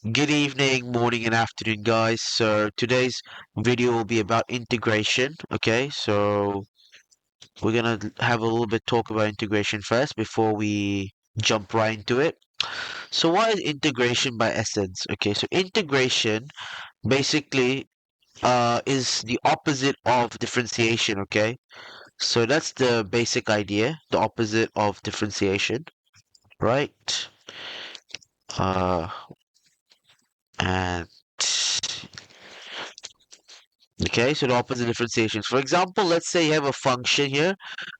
Good evening, morning, and afternoon, guys. So today's video will be about integration. Okay, so we're gonna have a little bit talk about integration first before we jump right into it. So what is integration by essence? Okay, so integration basically is the opposite of differentiation. Okay, so that's the basic idea, the opposite of differentiation, right? Uh, and Okay, so the opposite differentiations. For example, let's say you have a function here,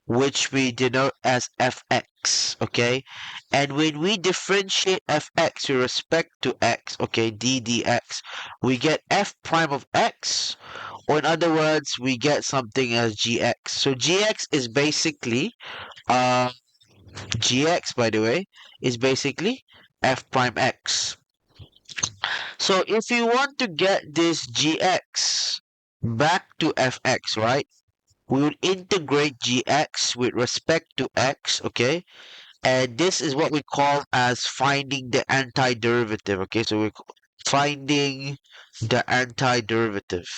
which we denote as fx, okay? And when we differentiate fx with respect to x, okay, d dx, we get f prime of x, or in other words, we get something as gx. So gx is basically, uh, gx, by the way, is basically f prime x. So if you want to get this gx back to fx, right? We would integrate gx with respect to x, okay? And this is what we call as finding the antiderivative, okay? So we're finding the antiderivative.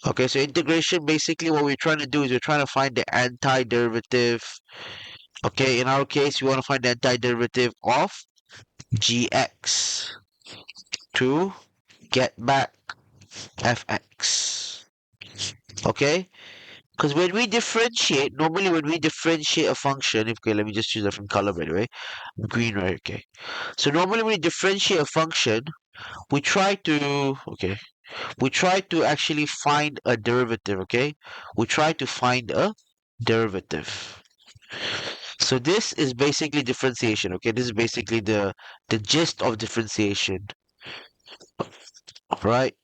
Okay, so integration, basically what we're trying to do is we're trying to find the antiderivative. Okay, in our case, we want to find the antiderivative of gx to get back fx. Okay? Because when we differentiate, normally when we differentiate a function, okay, let me just choose a different color by the way, green, right? Okay. So normally when we differentiate a function, we try to, okay, we try to actually find a derivative, okay? We try to find a derivative. So this is basically differentiation, okay? This is basically the gist of differentiation, right?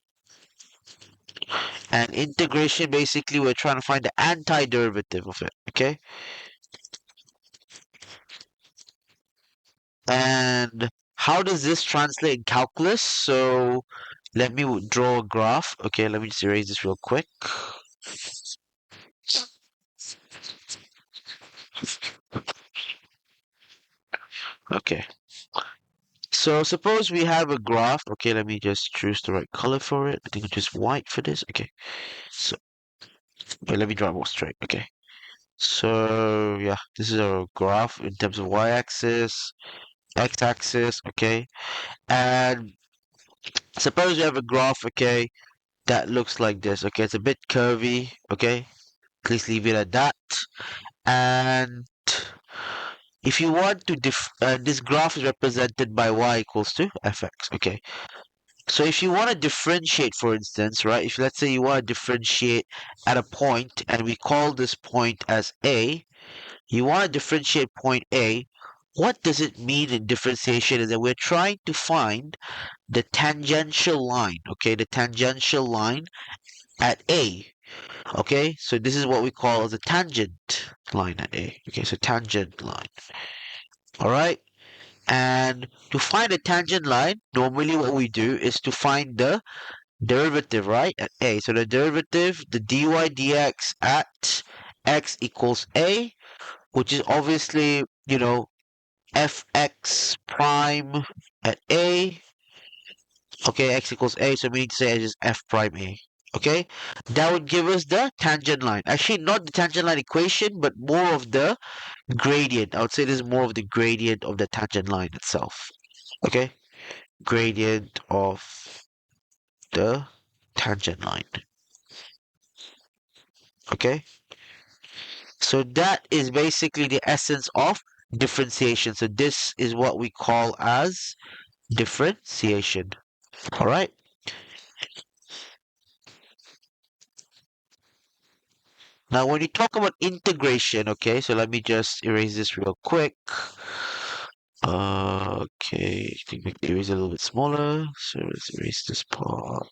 And integration, basically we're trying to find the antiderivative of it, okay? And how does this translate in calculus? So let me draw a graph. Okay, let me just erase this real quick. Okay, so suppose we have a graph. Okay, let me just choose the right color for it. I think it's just white for this. Okay, so wait, let me draw it more straight. Okay, so yeah, this is a graph in terms of y-axis, x-axis. Okay, and suppose we have a graph. Okay, that looks like this. Okay, it's a bit curvy. Okay, please leave it at that. And if you want to this graph is represented by y equals to fx. Okay. So if you want to differentiate, for instance, right? If let's say you want to differentiate at a point and we call this point as A, you want to differentiate point A. What does it mean in differentiation is that we're trying to find the tangential line, okay? The tangential line at A. Okay, so this is what we call as a tangent line at A. Okay, so tangent line. All right. And to find a tangent line, normally what we do is to find the derivative, right, at A. So the derivative, the dy dx at x equals A, which is obviously, fx prime at A. Okay, x equals A, so we need to say it's just f prime A. Okay, that would give us the tangent line. Actually, not the tangent line equation, but more of the gradient. I would say this is more of the gradient of the tangent line itself. Okay, gradient of the tangent line. Okay, so that is basically the essence of differentiation. So this is what we call as differentiation. All right. Now, when you talk about integration, okay, so let me just erase this real quick. Okay, I think make the eraser a little bit smaller. So let's erase this part.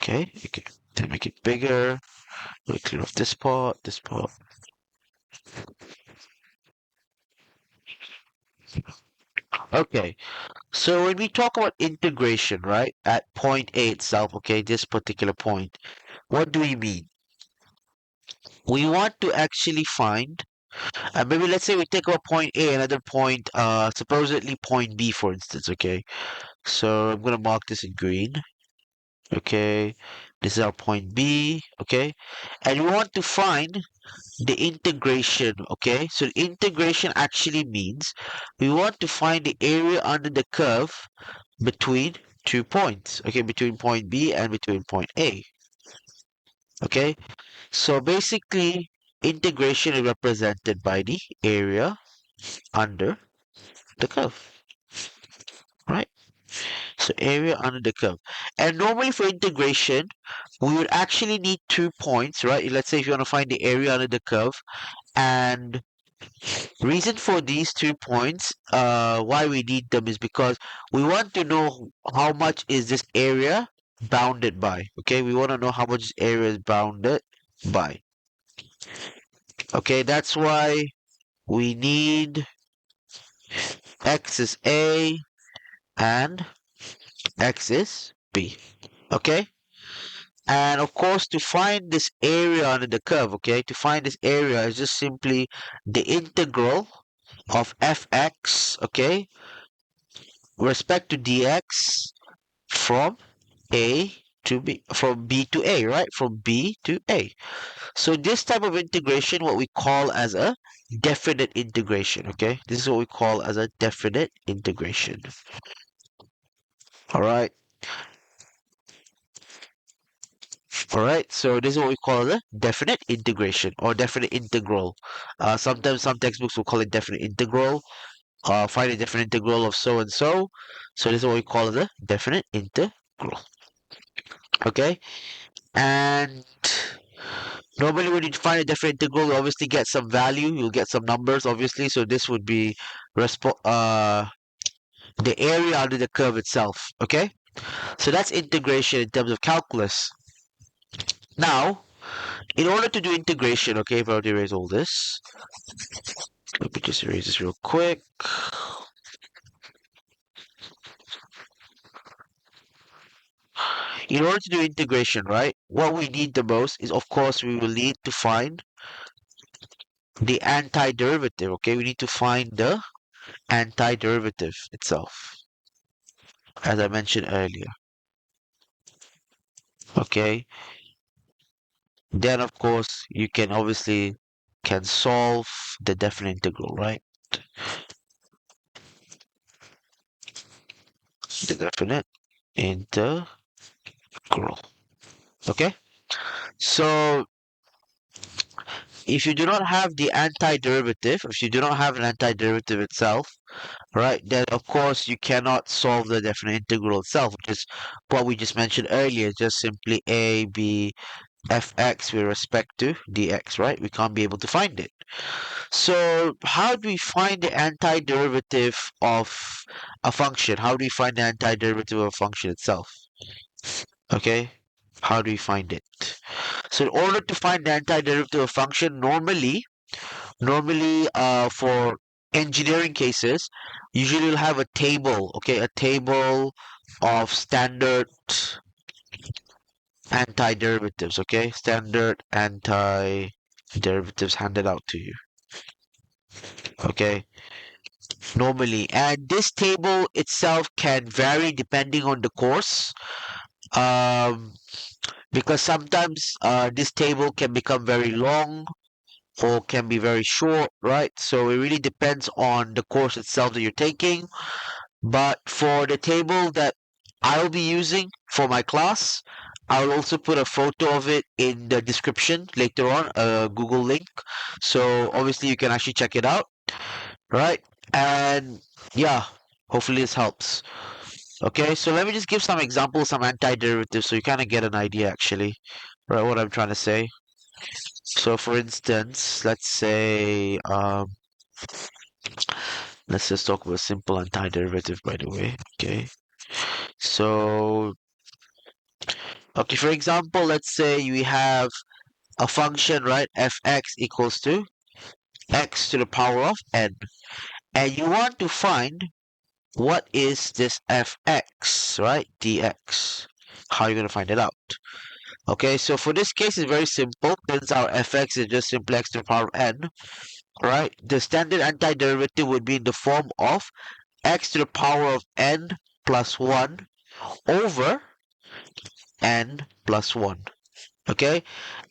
Okay, then make it bigger. We'll clear off this part, this part. Okay, so when we talk about integration, right, at point A itself, okay, this particular point, what do we mean? We want to actually find And maybe let's say we take our point A, another point, supposedly point B, for instance, okay? So I'm gonna mark this in green, okay? This is our point B, okay? And we want to find the integration, okay? So the integration actually means we want to find the area under the curve between 2 points, okay? Between point B and between point A, okay? So basically, integration is represented by the area under the curve, right? So area under the curve. And normally for integration, we would actually need 2 points, right? Let's say if you want to find the area under the curve, and reason for these 2 points, why we need them is because we want to know how much is this area bounded by. Okay, we want to know how much this area is bounded by. Okay, that's why we need x is A and x is B. Okay, and of course to find this area under the curve, okay, to find this area is just simply the integral of fx, okay, respect to dx from A to B, from B to A, right? From B to A. So this type of integration, what we call as a definite integration, okay? This is what we call as a definite integration. All right. All right. So this is what we call a definite integration or definite integral. Sometimes some textbooks will call it definite integral. Find a definite integral of so and so. So this is what we call the definite integral. Okay. And normally when you find a definite integral, you obviously get some value, you'll get some numbers, obviously. So this would be the area under the curve itself, okay? So that's integration in terms of calculus. Now, in order to do integration, okay, if I were to erase all this, let me just erase this real quick. In order to do integration, right, what we need the most is, of course, we will need to find the antiderivative, okay? We need to find the antiderivative itself, as I mentioned earlier. Okay, then of course you can obviously can solve the definite integral, right? The definite integral. Okay, so if you do not have the antiderivative, if you do not have an antiderivative itself, right, then of course you cannot solve the definite integral itself, which is what we just mentioned earlier, just simply a b fx with respect to dx, right? We can't be able to find it. So how do we find the antiderivative of a function? How do we find the antiderivative of a function itself? Okay, how do we find it? So in order to find the antiderivative of a function, normally for engineering cases, usually you'll have a table, okay, a table of standard antiderivatives, okay, standard antiderivatives handed out to you, okay, normally. And this table itself can vary depending on the course, um, because sometimes this table can become very long or can be very short, right? So it really depends on the course itself that you're taking. But for the table that I'll be using for my class, I'll also put a photo of it in the description later on, a Google link. So obviously you can actually check it out, right? And yeah, hopefully this helps. Okay, so let me just give some examples, some antiderivatives, so you kind of get an idea actually, right, what I'm trying to say. So for instance, let's just talk about a simple antiderivative, by the way. Okay, so okay, for example, let's say we have a function, right? Fx equals to x to the power of n, and you want to find what is this fx, right? Dx. How are you going to find it out? Okay, so for this case, it's very simple. Since our fx is just simply x to the power of n, right? The standard antiderivative would be in the form of x to the power of n plus 1 over n plus 1. Okay,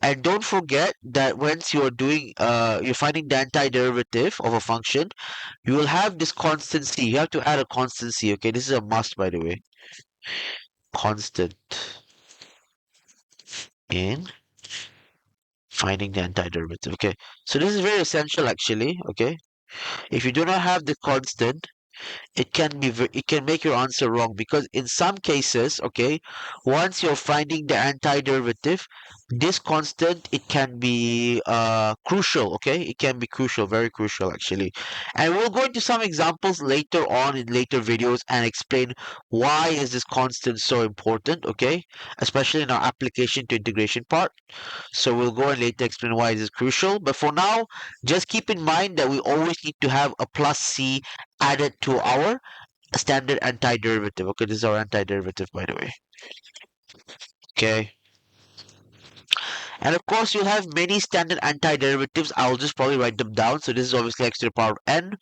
and don't forget that once you're doing you're finding the antiderivative of a function, you will have this constant c. You have to add a constant c. Okay, this is a must, by the way. Constant in finding the antiderivative. Okay, so this is very essential actually. Okay, if you do not have the constant, it can make your answer wrong, because in some cases, okay, once you're finding the antiderivative, this constant, it can be crucial. Okay, it can be crucial, very crucial actually, and we'll go into some examples later on in later videos and explain why is this constant so important. Okay, especially in our application to integration part. So we'll go and later explain why it is crucial. But for now, just keep in mind that we always need to have a plus c added to our standard antiderivative. Okay, this is our antiderivative, by the way. Okay. And of course, you'll have many standard antiderivatives. I'll just probably write them down. So this is obviously x to the power of n.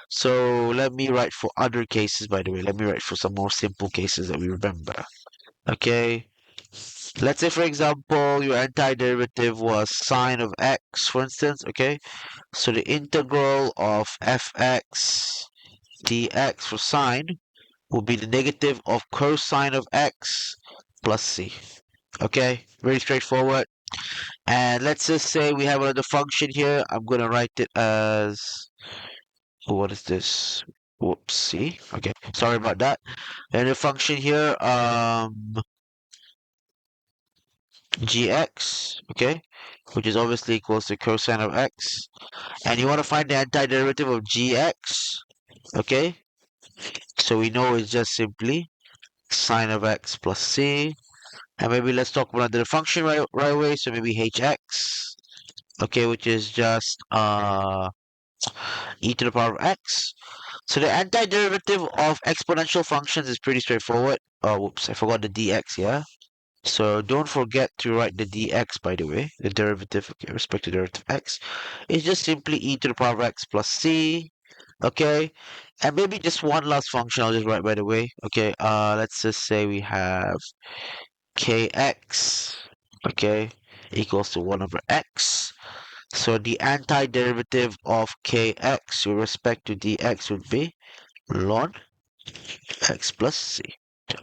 So let me write for other cases, by the way. Let me write for some more simple cases that we remember. Okay. Let's say, for example, your antiderivative was sine of x, for instance. Okay. So the integral of fx dx for sine will be the negative of cosine of x plus c. Okay, very straightforward. And let's just say we have another function here. I'm going to write it as, what is this? Whoopsie. Okay, sorry about that. And the function here, gx, okay, which is obviously equals to cosine of x. And you want to find the antiderivative of gx, okay? So we know it's just simply sine of x plus c. And maybe let's talk about the function right away. So maybe hx, okay, which is just e to the power of x. So the antiderivative of exponential functions is pretty straightforward. Oh, whoops, I forgot the dx, yeah? So don't forget to write the dx, by the way, the derivative, okay, respect to derivative x. It's just simply e to the power of x plus c, okay? And maybe just one last function I'll just write, by the way. Okay, let's just say we have kx, okay, equals to 1 over x. So the antiderivative of kx with respect to dx would be ln x plus c.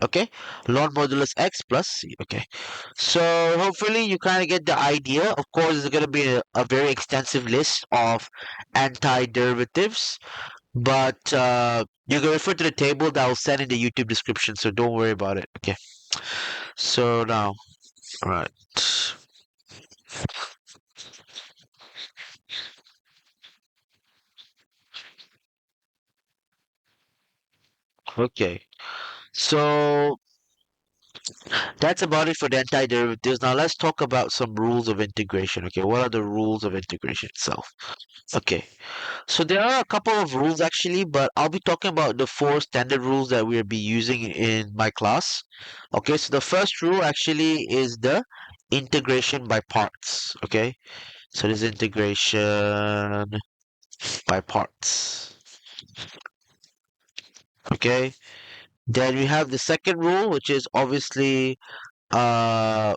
Okay, ln modulus x plus c. Okay, so hopefully you kind of get the idea. Of course, there's going to be a very extensive list of antiderivatives, but you can refer to the table that I'll send in the YouTube description, so don't worry about it. Okay, so now, all right. Okay, so that's about it for the antiderivatives. Now let's talk about some rules of integration. Okay, what are the rules of integration itself? Okay, so there are a couple of rules actually, but I'll be talking about the four standard rules that we'll be using in my class. Okay, so the first rule actually is the integration by parts. Okay, so this integration by parts. Okay, then we have the second rule, which is obviously uh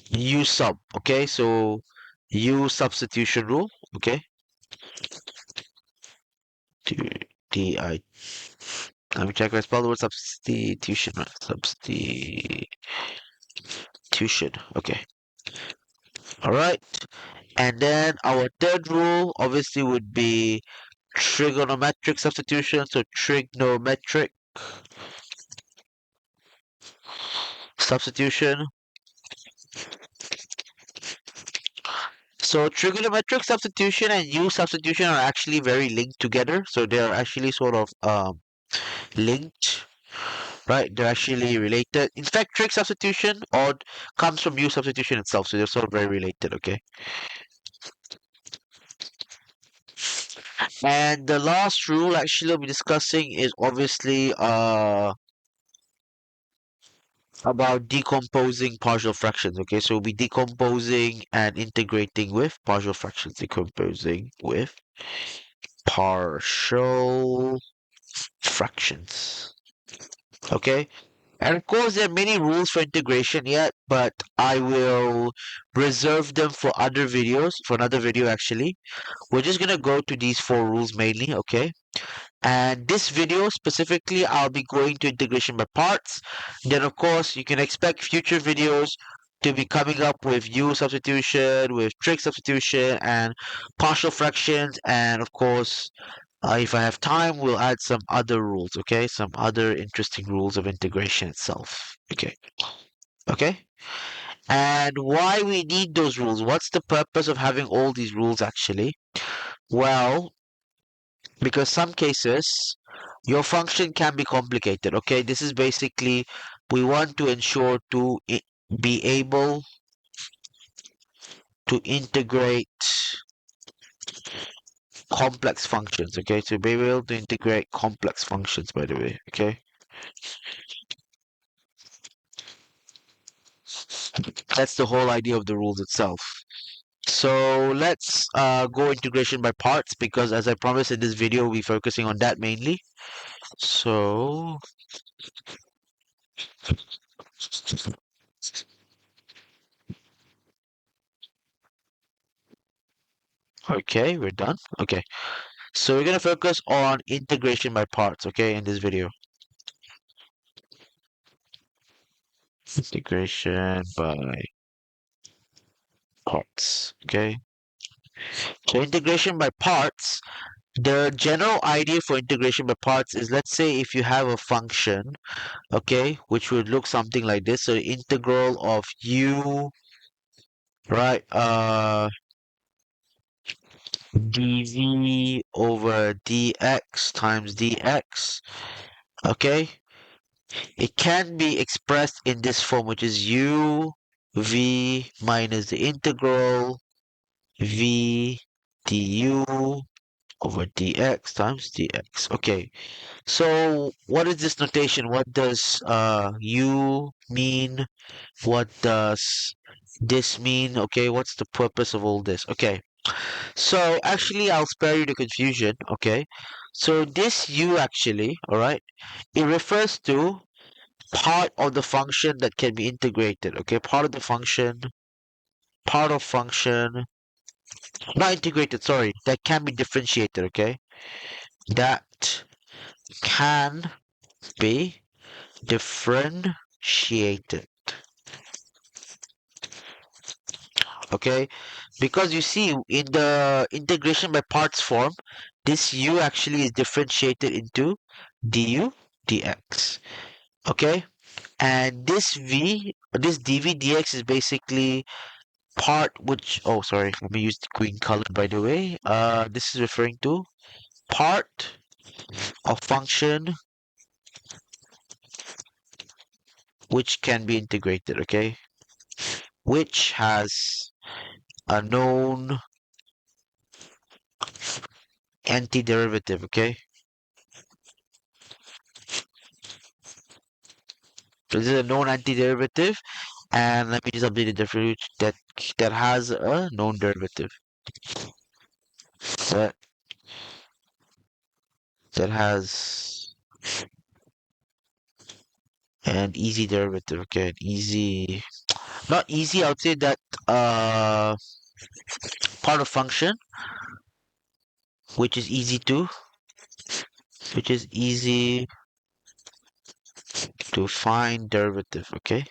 U sub. Okay, so U substitution rule. Okay, D D I. Let me check. I spell the word substitution. Right? Substitution. Okay. All right. And then our third rule obviously would be trigonometric substitution. So trigonometric substitution. So trigonometric substitution and U substitution are actually very linked together. So they're actually sort of linked, right? They're actually related. In fact, trig substitution or comes from U substitution itself, so they're sort of very related. Okay. And the last rule actually we'll be discussing is obviously about decomposing partial fractions. Okay, so we'll be decomposing and integrating with partial fractions. Decomposing with partial fractions. Okay, and of course there are many rules for integration yet, but I will reserve them for other videos, for another video actually. We're just gonna go to these four rules mainly, okay? And this video specifically, I'll be going to integration by parts. Then, of course, you can expect future videos to be coming up with U substitution, with trig substitution, and partial fractions. And of course, if I have time, we'll add some other rules, okay? Some other interesting rules of integration itself. Okay. Okay. And why we need those rules? What's the purpose of having all these rules actually? Well, because some cases your function can be complicated. Okay, this is basically we want to ensure to be able to integrate complex functions. Okay, to be able to integrate complex functions, by the way. Okay, that's the whole idea of the rules itself. So let's go integration by parts, because as I promised in this video we'll be focusing on that mainly. So okay, we're done. Okay, so we're gonna focus on integration by parts, okay, in this video. Integration by parts, okay. So integration by parts, the general idea for integration by parts is, let's say if you have a function, okay, which would look something like this. So the integral of u, right, dv over dx times dx, okay. It can be expressed in this form, which is u v minus the integral v du over dx times dx. Okay, so what is this notation? What does u mean? What does this mean? Okay, what's the purpose of all this? Okay, so actually I'll spare you the confusion. Okay, so this u actually, all right, it refers to part of the function that can be integrated. Okay, part of function, not integrated, sorry, that can be differentiated. Okay, that can be differentiated. Okay, because you see in the integration by parts form, this u actually is differentiated into du dx. Okay, and this dv dx is basically part which, oh sorry, let me use the green color by the way. This is referring to part of function which can be integrated. Okay, which has a known antiderivative. Okay, so this is a known antiderivative, and let me just update the difference that has a known derivative that that has an easy derivative. Okay, an easy, not easy, I would say that uh part of function which is easy to which is easy to find derivative. Okay,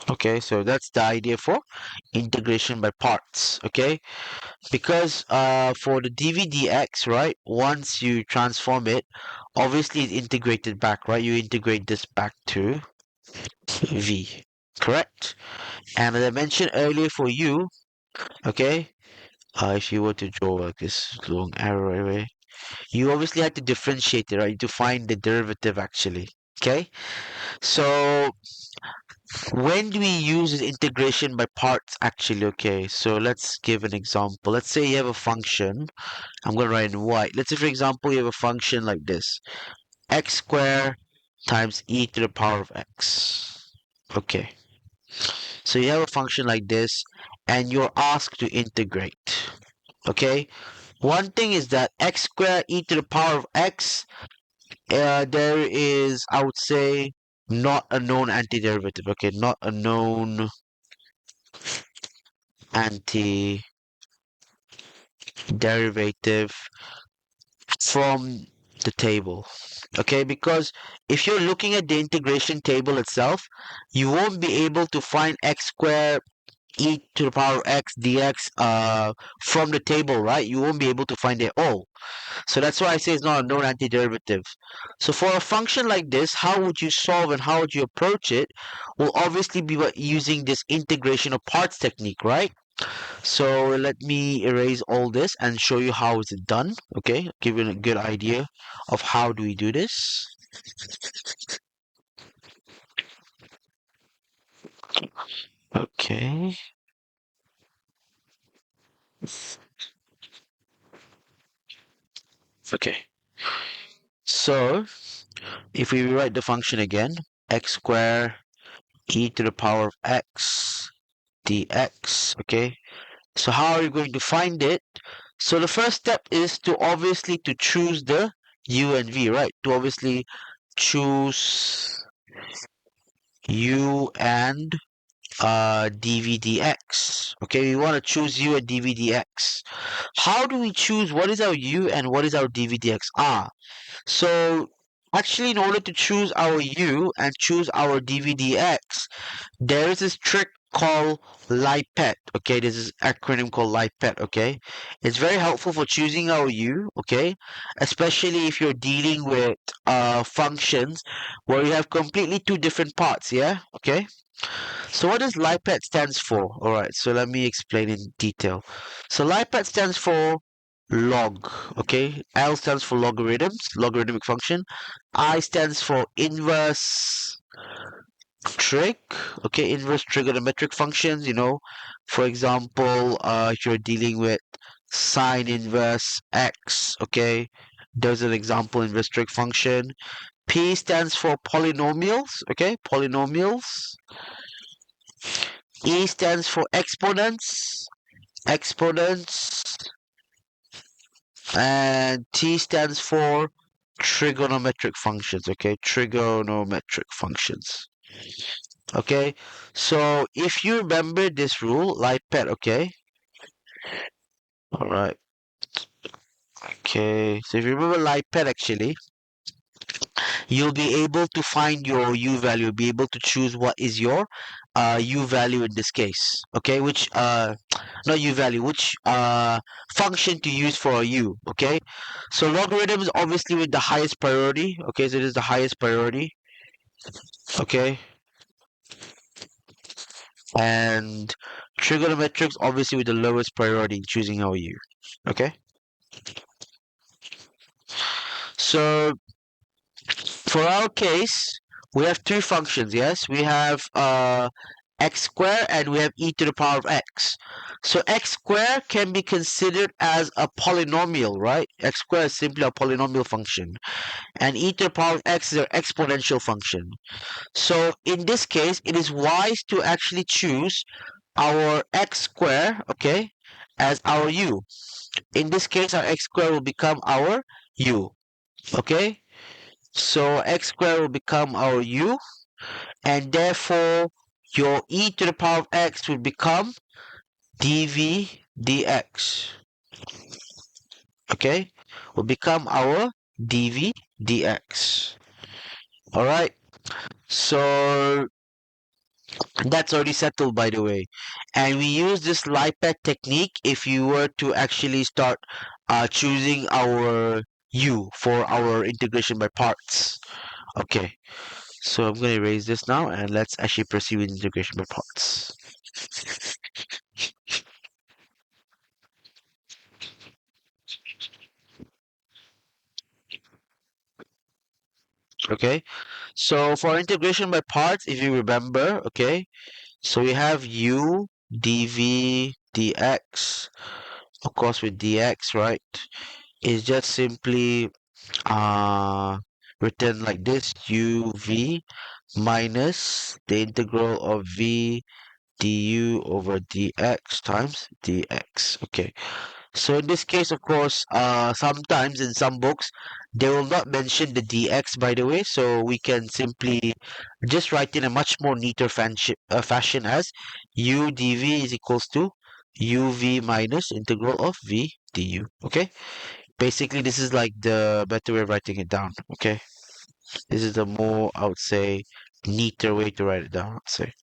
okay, so that's the idea for integration by parts. Okay, because for the dv dx, right, once you transform it, obviously it's integrated back, right? You integrate this back to v, correct? And as I mentioned earlier for you, okay, if you were to draw like this long arrow right away, you obviously had to differentiate it, right, to find the derivative actually. Okay, so when do we use this integration by parts actually? Okay, so let's give an example. Let's say you have a function. I'm going to write in white. Let's say, for example, you have a function like this. x squared times e to the power of x. Okay, so you have a function like this, and you're asked to integrate. Okay, one thing is that x squared e to the power of x, there is, I would say, not a known antiderivative. Okay, not a known antiderivative from the table. Okay, because if you're looking at the integration table itself, you won't be able to find x squared e to the power of x dx from the table, right? You won't be able to find it all. So that's why I say it's not a known antiderivative. So for a function like this, how would you solve and how would you approach it? Will obviously be using this integration of parts technique, right? So let me erase all this and show you how is it done. Okay, give you a good idea of how do we do this. Okay. Okay. So if we rewrite the function again, x squared e to the power of x dx. Okay. So how are you going to find it? So the first step is to obviously to choose the u and v, right? To obviously choose u and dvdx. Okay, we want to choose u and dvdx. How do we choose what is our u and what is our dvdx? So actually in order to choose our u and choose our dvdx, there is this trick called LIPET. Okay, this is acronym called LIPET. Okay, it's very helpful for choosing our u. Okay, especially if you're dealing with functions where you have completely two different parts. Yeah. Okay. So what does LIPET stands for? All right. So let me explain in detail. So LIPET stands for log. Okay. L stands for logarithms, logarithmic function. I stands for inverse trig. Okay, inverse trigonometric functions, for example, if you're dealing with sine inverse x. Okay, there's an example inverse trig function. P stands for polynomials. Okay, polynomials. E stands for exponents, exponents. And T stands for trigonometric functions. Okay, trigonometric functions. Okay, so if you remember this rule, LIPET, okay? All right. Okay, so if you remember LIPET, actually, you'll be able to find your U value, be able to choose what is your U value in this case. Okay, which not U value, which function to use for a U. Okay, so logarithms obviously with the highest priority. Okay, so it is the highest priority. Okay, and trigonometrics obviously with the lowest priority in choosing our U. Okay, so for our case, we have two functions. Yes, we have x squared and we have e to the power of x. So x squared can be considered as a polynomial, right? X squared is simply a polynomial function, and e to the power of x is an exponential function. So in this case, it is wise to actually choose our x squared, okay, as our u. In this case, our x squared will become our u, okay? So x squared will become our u, and therefore your e to the power of x will become dv dx. Okay? Will become our dv dx. Alright? So that's already settled, by the way. And we use this LIPET technique if you were to actually start choosing our u for our integration by parts. Okay, so I'm going to erase this now and let's actually proceed with integration by parts. Okay, so for integration by parts, if you remember, okay, so we have u dv dx. Of course, with dx, right? It's just simply uh written like this, uv minus the integral of v du over dx times dx. Okay. So in this case, of course, sometimes in some books, they will not mention the dx, by the way, so we can simply just write in a much more neater fashion as u dv is equals to uv minus integral of v du. Okay? Basically, this is like the better way of writing it down. Okay? This is the more, I would say, neater way to write it down. I'd say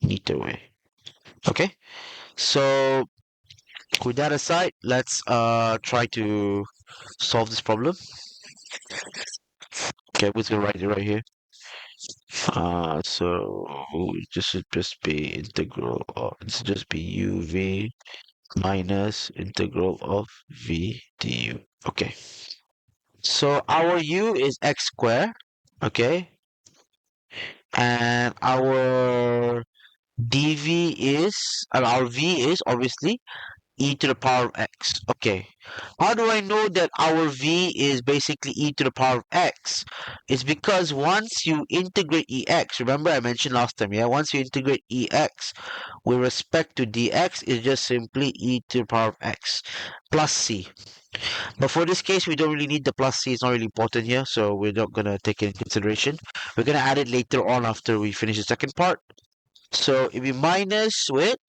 neater way. Okay? So with that aside, let's try to solve this problem. Okay, we're just gonna write it right here. So this should just be integral of, this should just be uv minus integral of v du. Okay, so our u is x squared, okay, and our dv is, and our v is obviously e to the power of x. Okay. How do I know that our v is basically e to the power of x? It's because once you integrate ex, remember I mentioned last time, yeah? Once you integrate ex with respect to dx, it's just simply e to the power of x plus c. But for this case, we don't really need the plus c. It's not really important here, so we're not going to take it into consideration. We're going to add it later on after we finish the second part. So if we minus with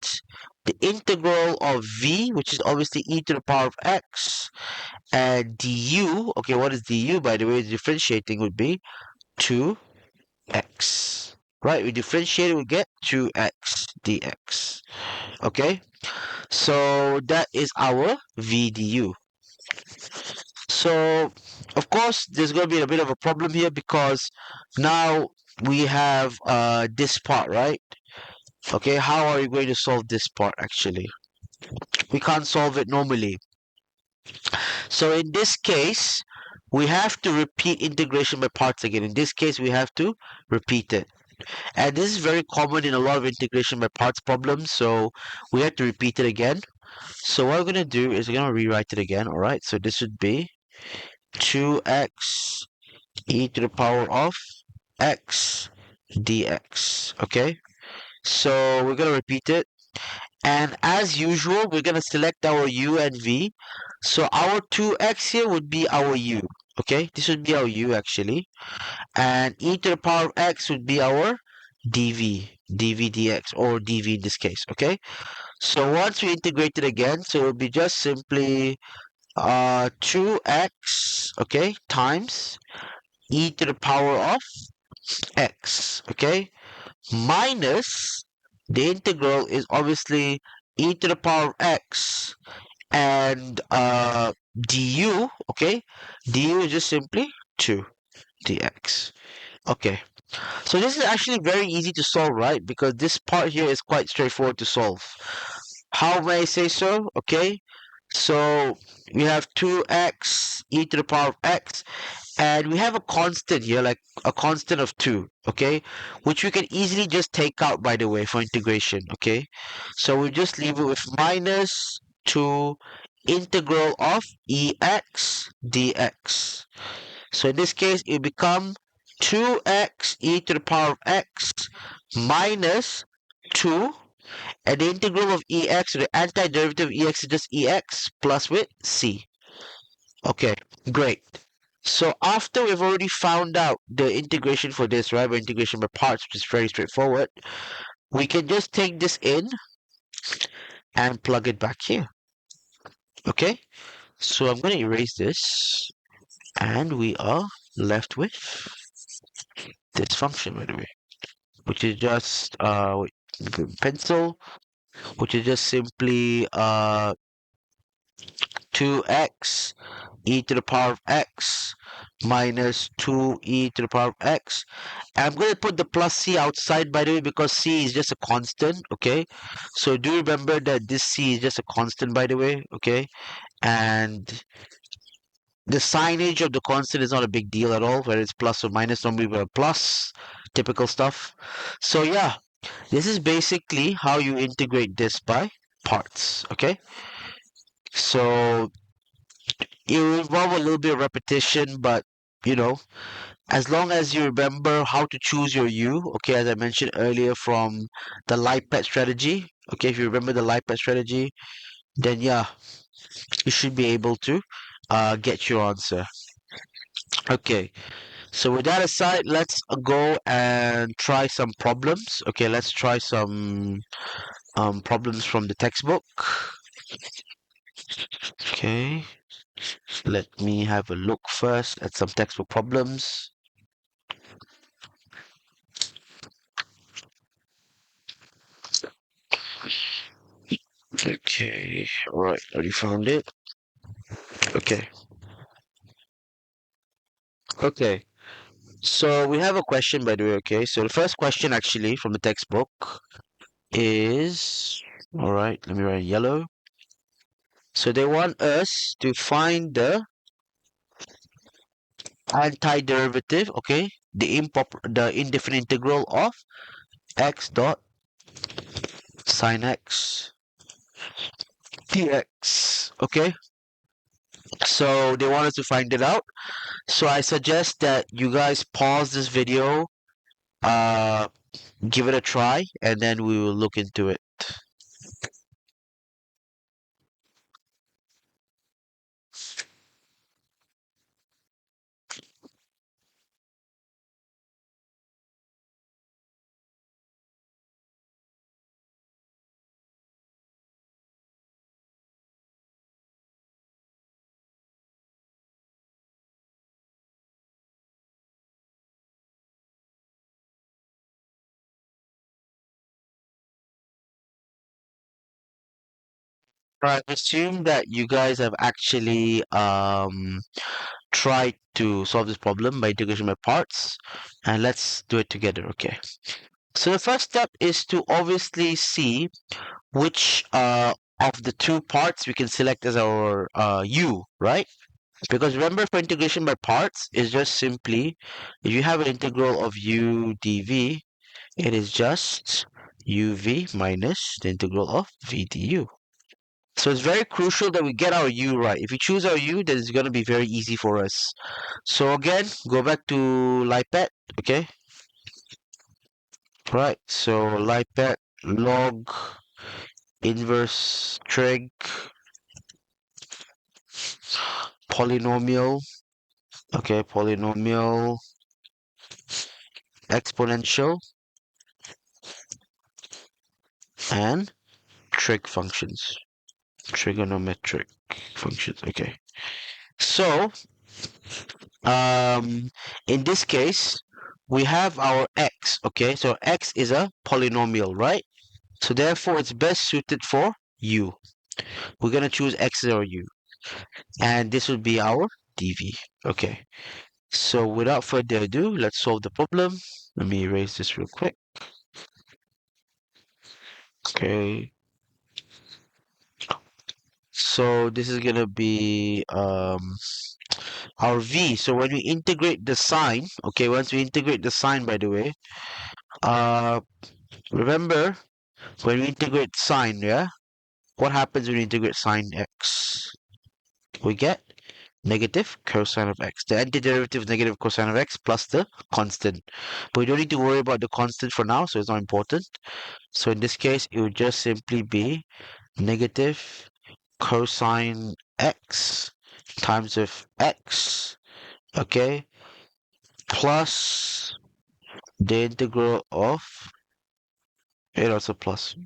the integral of v, which is obviously e to the power of x, and du, okay, what is du, by the way, differentiating would be 2x. Right, we differentiate it, we get 2x dx. Okay, so that is our v du. So, of course, there's going to be a bit of a problem here because now we have this part, right? Okay, how are you going to solve this part actually? We can't solve it normally. So in this case, we have to repeat integration by parts again. In this case, we have to repeat it. And this is very common in a lot of integration by parts problems, so we have to repeat it again. So what I'm going to do is I'm going to rewrite it again, alright? So this would be 2x e to the power of x dx, okay? So we're going to repeat it. And as usual, we're going to select our u and v. So our 2x here would be our u. Okay, this would be our u actually. And e to the power of x would be our dv dx, or dv in this case. Okay, so once we integrate it again, so it will be just simply 2x, okay, times e to the power of x. Okay, minus the integral is obviously e to the power of x, and du, okay, du is just simply 2 dx. Okay, so this is actually very easy to solve, right? Because this part here is quite straightforward to solve. How may I say so? Okay, so we have 2x e to the power of x, and we have a constant here, like a constant of 2, okay, which we can easily just take out, by the way, for integration. Okay, so we just leave it with minus 2 integral of ex dx. So in this case it become 2x e to the power of x minus 2, and the integral of ex, so the antiderivative of ex is just ex plus with c. Okay, great. So after we've already found out the integration for this, right, by integration by parts, which is very straightforward, we can just take this in and plug it back here. Okay, so I'm going to erase this, and we are left with this function, by the way, which is just pencil, which is just simply 2x e to the power of x minus 2e to the power of x. And I'm going to put the plus c outside, by the way, because c is just a constant, okay? So do remember that this c is just a constant, by the way, okay? And the signage of the constant is not a big deal at all, whether it's plus or minus. Normally we're plus, typical stuff. So yeah, this is basically how you integrate this by parts, okay? So it will involve a little bit of repetition, but you know, as long as you remember how to choose your U, okay, as I mentioned earlier from the light pad strategy, okay, if you remember the light pad strategy, then yeah, you should be able to get your answer. Okay, so with that aside, let's go and try some problems. Okay, let's try some problems from the textbook. Okay, let me have a look first at some textbook problems. Okay, all right, already found it. Okay, okay. So we have a question, by the way. Okay, so the first question actually from the textbook is, all right, let me write in yellow. So they want us to find the antiderivative, okay, the indefinite integral of x dot sine x dx. Okay, so they want us to find it out. So I suggest that you guys pause this video, uh, give it a try, and then we will look into it. Right, assume that you guys have actually tried to solve this problem by integration by parts, and let's do it together, okay? So the first step is to obviously see which of the two parts we can select as our u, right? Because remember, for integration by parts is just simply if you have an integral of u dv, it is just uv minus the integral of v du. So it's very crucial that we get our u right. If we choose our u, then it's going to be very easy for us. So again, go back to LIPAT, okay? Right, so LIPAT log inverse trig polynomial, okay, polynomial exponential and trig functions, trigonometric functions, okay. So, um, in this case, we have our x, okay, so x is a polynomial, right? So therefore, it's best suited for u. We're gonna choose x or u, and this would be our dv, okay. So without further ado, let's solve the problem. Let me erase this real quick. Okay. So this is gonna be our v. So when we integrate the sign, okay, once we integrate the sign, by the way, uh, remember when we integrate sine, yeah, what happens when we integrate sine x? We get negative cosine of x. The antiderivative is negative cosine of x plus the constant. But we don't need to worry about the constant for now, so it's not important. So in this case, it would just simply be negative cosine x times of x, okay, plus the integral of, it also plus,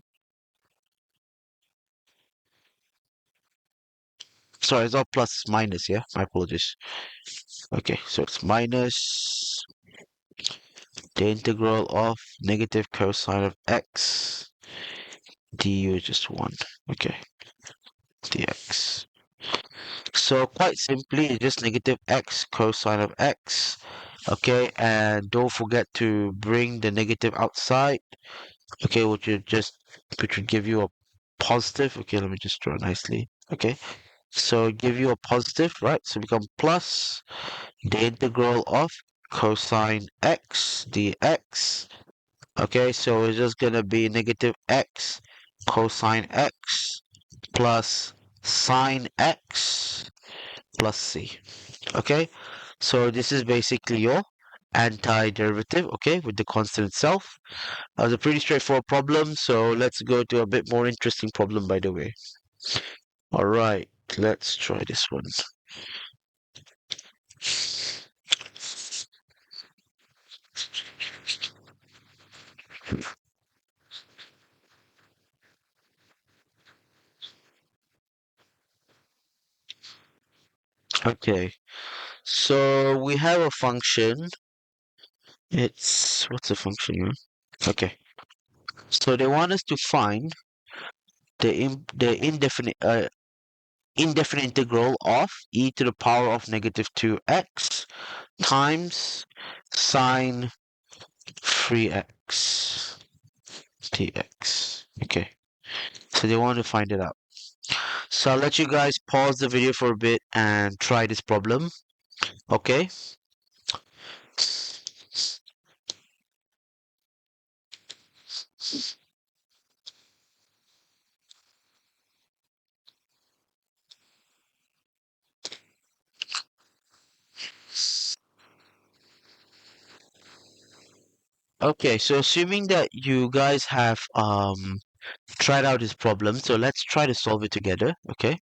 sorry, it's not plus, it's minus, yeah, my apologies. Okay, so it's minus the integral of negative cosine of x du is just 1, okay, dx. So quite simply, it's just negative x cosine of x, okay, and don't forget to bring the negative outside, okay, which would give you a positive. Okay, let me just draw nicely. Okay, so give you a positive, right? So become plus the integral of cosine x dx. Okay, so it's just gonna be negative x cosine x plus sine x plus c. Okay, So this is basically your antiderivative, okay, with the constant itself. That was a pretty straightforward problem, so let's go to a bit more interesting problem, by the way. All right, let's try this one. Okay, so we have a function. What's the function here? Okay, so they want us to find the indefinite integral of e to the power of negative 2x times sine 3x dx. Okay, so they want to find it out. So I'll let you guys pause the video for a bit and try this problem. Okay. Okay, so assuming that you guys have tried out this problem, so let's try to solve it together, okay?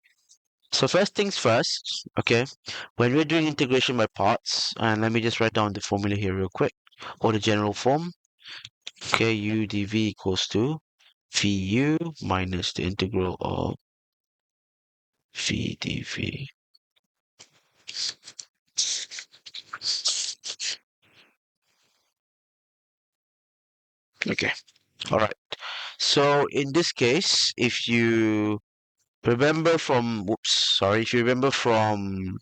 So first things first, okay, when we're doing integration by parts, and let me just write down the formula here real quick, or the general form, okay, u dv equals to vu minus the integral of v dv. Okay, all right. So in this case, if you remember from, whoops, sorry, if you remember from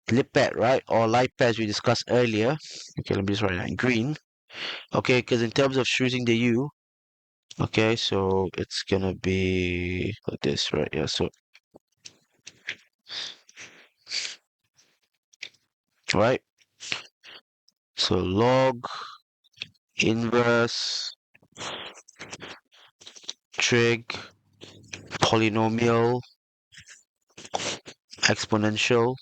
lipad, right, or lipad we discussed earlier, okay, let me just write that in green, okay, because in terms of choosing the u, okay, so it's gonna be like this, right? Yeah, so, right, so log inverse trig polynomial exponential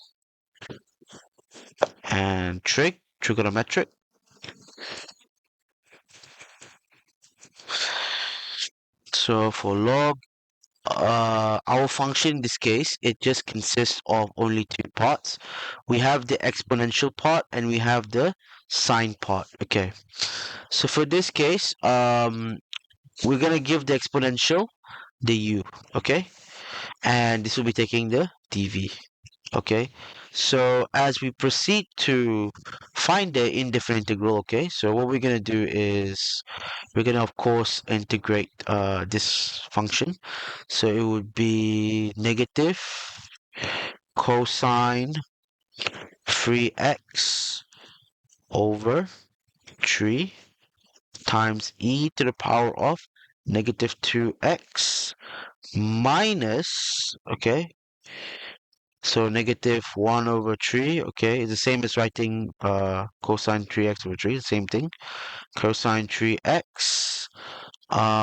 and trigonometric. So for log, our function in this case, it just consists of only two parts. We have the exponential part and we have the sine part. Okay. So for this case, we're gonna give the exponential the u, okay? And this will be taking the dv, okay? So as we proceed to find the indefinite integral, okay? So what we're gonna do is we're gonna of course integrate this function. So it would be negative cosine 3x over 3 times e to the power of negative 2x minus, okay, so negative 1 over 3, okay, is the same as writing cosine 3x over 3, the same thing. Cosine 3x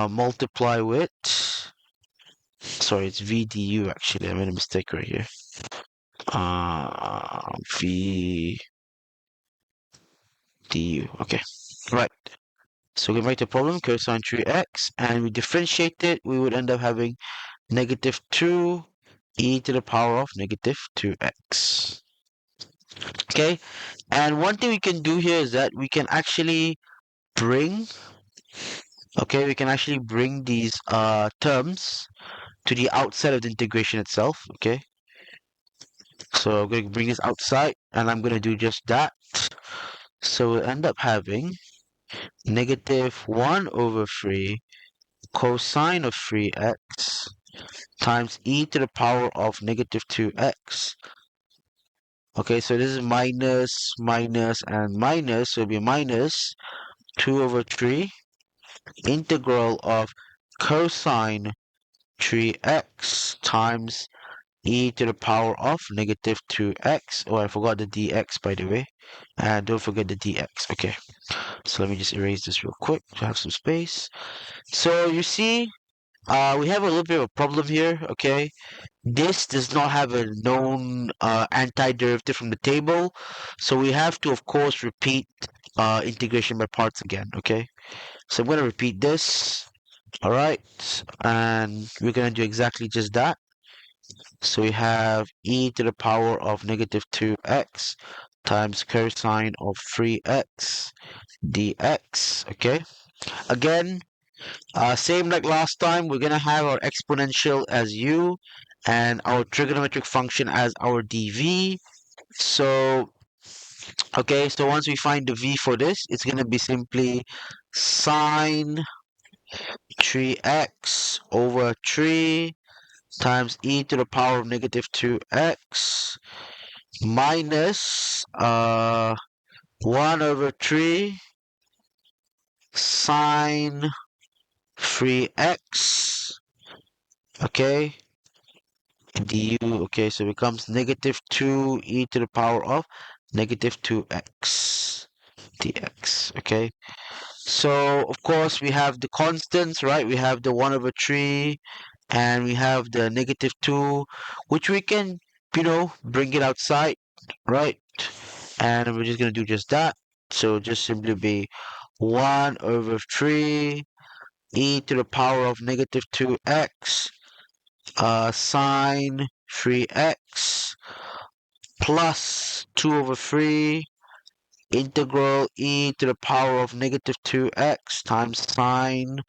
multiply with, sorry, it's v du actually, I made a mistake right here. V du, okay, right. So we write the problem, cosine 3x, and we differentiate it, we would end up having negative 2 e to the power of negative 2x. Okay, and one thing we can do here is that we can actually bring, okay, we can actually bring these terms to the outside of the integration itself, okay? So I'm going to bring this outside, and I'm going to do just that. So we'll end up having negative 1 over 3 cosine of 3x times e to the power of negative 2x. Okay, so this is minus, minus, and minus, so it'll be minus 2 over 3 integral of cosine 3x times e to the power of negative 2x. Oh, I forgot the dx, by the way. And don't forget the dx. Okay, so let me just erase this real quick to have some space. So you see, we have a little bit of a problem here, okay? this does not have a known antiderivative from the table, so we have to, of course, repeat integration by parts again, okay? So I'm going to repeat this, all right? And we're going to do exactly just that. So we have e to the power of negative 2x times cosine of 3x dx, okay? Again, same like last time, we're going to have our exponential as u and our trigonometric function as our dv. So, okay, so once we find the v for this, it's going to be simply sine 3x over 3 times e to the power of negative 2x minus 1 over 3 sine 3x, okay, du, okay, so it becomes negative 2 e to the power of negative 2x dx, okay. So, of course, we have the constants, right? We have the 1 over 3 and we have the negative 2, which we can, bring it outside, right? And we're just going to do just that. So, just simply be 1 over 3 e to the power of negative 2x sine 3x plus 2 over 3 integral e to the power of negative 2x times sine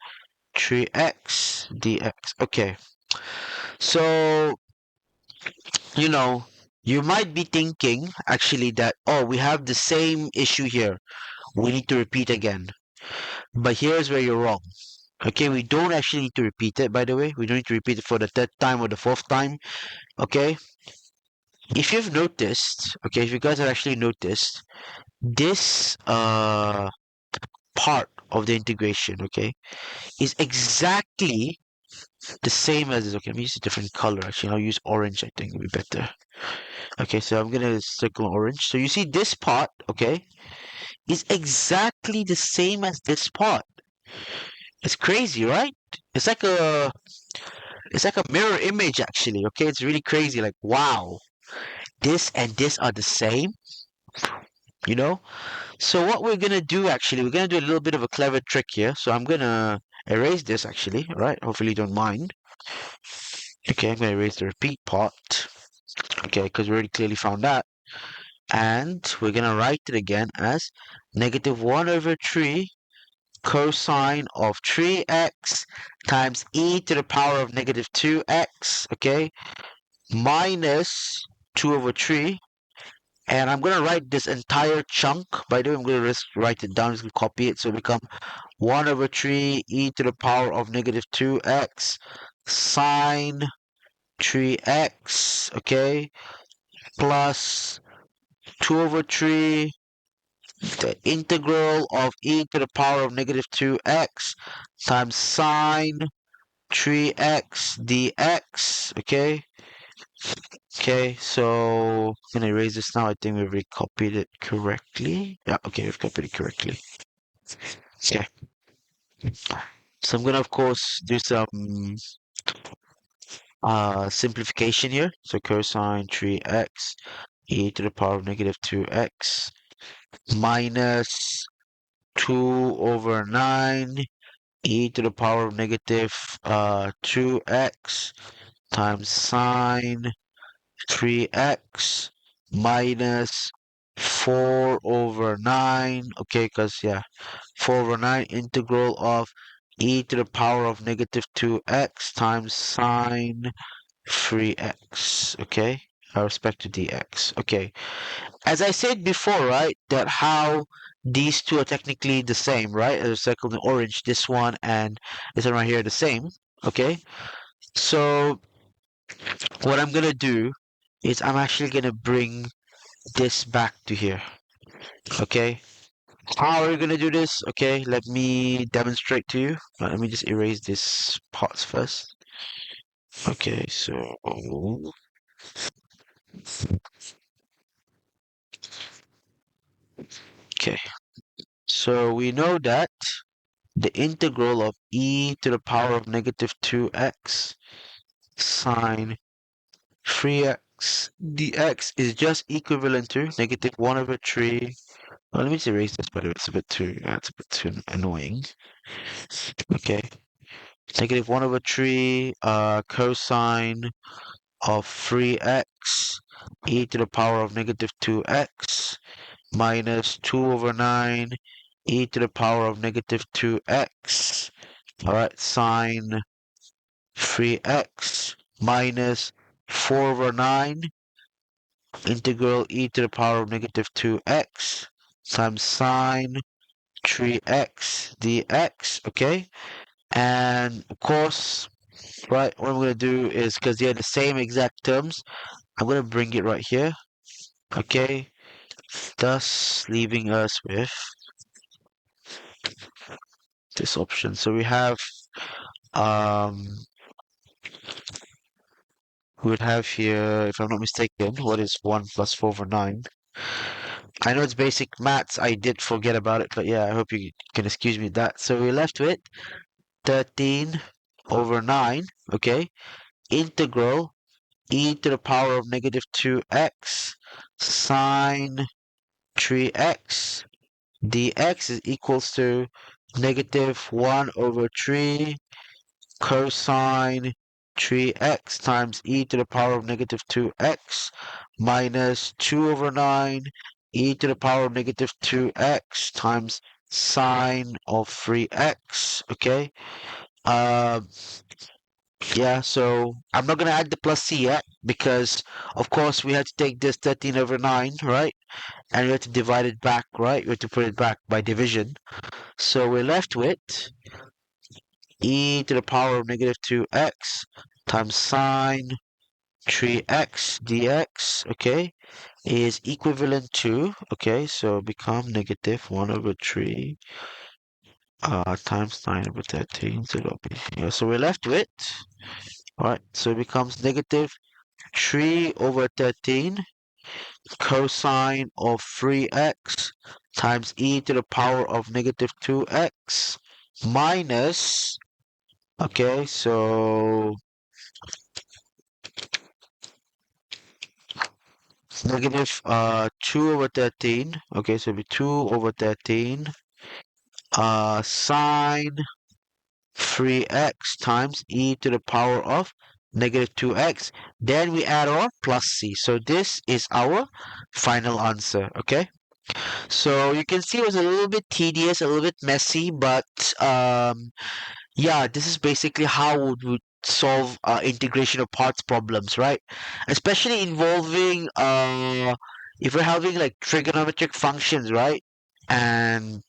3x dx. Okay, so, you know, you might be thinking actually that, oh, we have the same issue here. We need to repeat again. But here's where you're wrong. Okay, we don't actually need to repeat it, by the way. We don't need to repeat it for the third time or the fourth time. Okay, if you've noticed, okay, if you guys have actually noticed, this part of the integration, okay, is exactly the same as this. Okay, let me use a different color actually. I'll use orange, I think it'll be better. Okay, so I'm gonna circle orange. So you see this part, okay, is exactly the same as this part. It's crazy, right? It's like a it's like a mirror image actually, okay? It's really crazy. Like, wow, this and this are the same, you know? So what we're gonna do actually, we're gonna do a little bit of a clever trick here. So I'm gonna erase this actually, all right? Hopefully you don't mind. Okay, I'm gonna erase the repeat part. Okay, because we already clearly found that. And we're gonna write it again as negative 1 over 3 cosine of 3x times e to the power of negative 2x, okay, minus 2 over 3. And I'm going to write this entire chunk. By the way, I'm going to just write it down, just copy it. So it become 1 over 3 e to the power of negative 2x sine 3x, okay, plus 2 over 3 the integral of e to the power of negative 2x times sine 3x dx, okay. Okay, so I'm gonna erase this now. I think we've recopied it correctly. Yeah, okay, we've copied it correctly. Okay, so I'm gonna of course do some simplification here. So cosine 3x e to the power of negative 2x minus 2 over 9 e to the power of negative 2x times sine 3x minus 4 over 9. Okay, because, yeah, 4 over 9 integral of e to the power of negative 2x times sine 3x. Okay, respect to dx. Okay, as I said before, right, that how these two are technically the same, right? As I circled in orange, this one and this one right here are the same. Okay, so what I'm gonna do is I'm actually gonna bring this back to here. Okay, how are we gonna do this? Okay, let me demonstrate to you. Let me just erase these parts first. Okay, so okay, so we know that the integral of e to the power of negative 2x sine 3x dx is just equivalent to negative 1 over 3. Well, let me just erase this, by the way. It's a bit too annoying. Okay. Negative 1 over 3 cosine of 3x e to the power of negative 2x minus 2 over 9 e to the power of negative 2x. Alright, sine 3x minus 4 over 9 integral e to the power of negative 2x times sine 3x dx, okay? And of course, right, what I'm going to do is, because they're the same exact terms, I'm going to bring it right here, okay? Thus leaving us with this option. So um, we would have here, if I'm not mistaken, what is 1 plus 4 over 9? I know it's basic maths, I did forget about it, but yeah, I hope you can excuse me that. So we're left with 13 over 9, okay? Integral e to the power of negative 2x sine 3x dx is equals to negative 1 over 3 cosine 3x times e to the power of negative 2x minus 2 over 9 e to the power of negative 2x times sine of 3x, okay? Uh, yeah, so I'm not gonna add the plus c yet because, of course, we had to take this 13 over 9, right? And we have to divide it back, right? We have to put it back by division. So we're left with e to the power of negative 2x times sine 3x dx, okay, is equivalent to, okay, so become negative 1 over 3 times 9 over 13. So it'll be here. So we're left with, alright, so it becomes negative 3 over 13 cosine of 3x times e to the power of negative 2x minus, okay, so it's negative 2 over 13, okay, so it'll be 2 over 13 sine 3x times e to the power of negative 2x. Then we add our plus c. So this is our final answer, okay? So you can see it was a little bit tedious, a little bit messy, but yeah, this is basically how we would solve integration of parts problems, right? Especially involving if we're having like trigonometric functions, right? And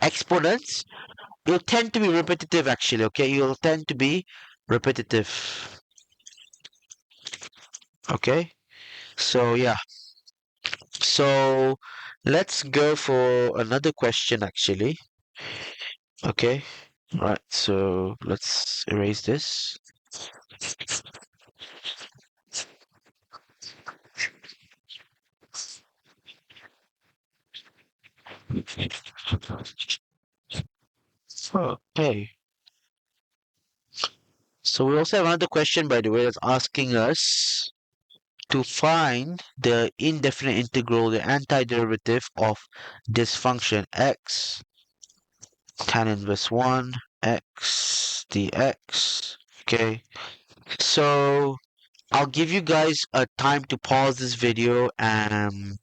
exponents, you'll tend to be repetitive actually, okay? You'll tend to be repetitive, okay? So yeah. So let's go for another question actually. Okay. Right, so let's erase this. Okay. So we also have another question, by the way, that's asking us to find the indefinite integral, the antiderivative of this function x tan inverse 1 x dx. Okay. So I'll give you guys a time to pause this video and,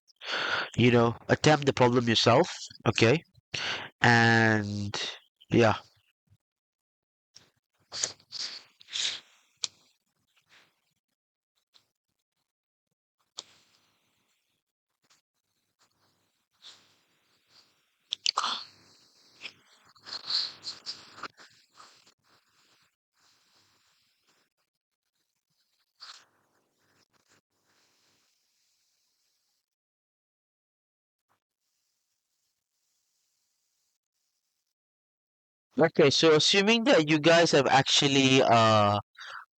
attempt the problem yourself. Okay. And yeah. Okay, so assuming that you guys have actually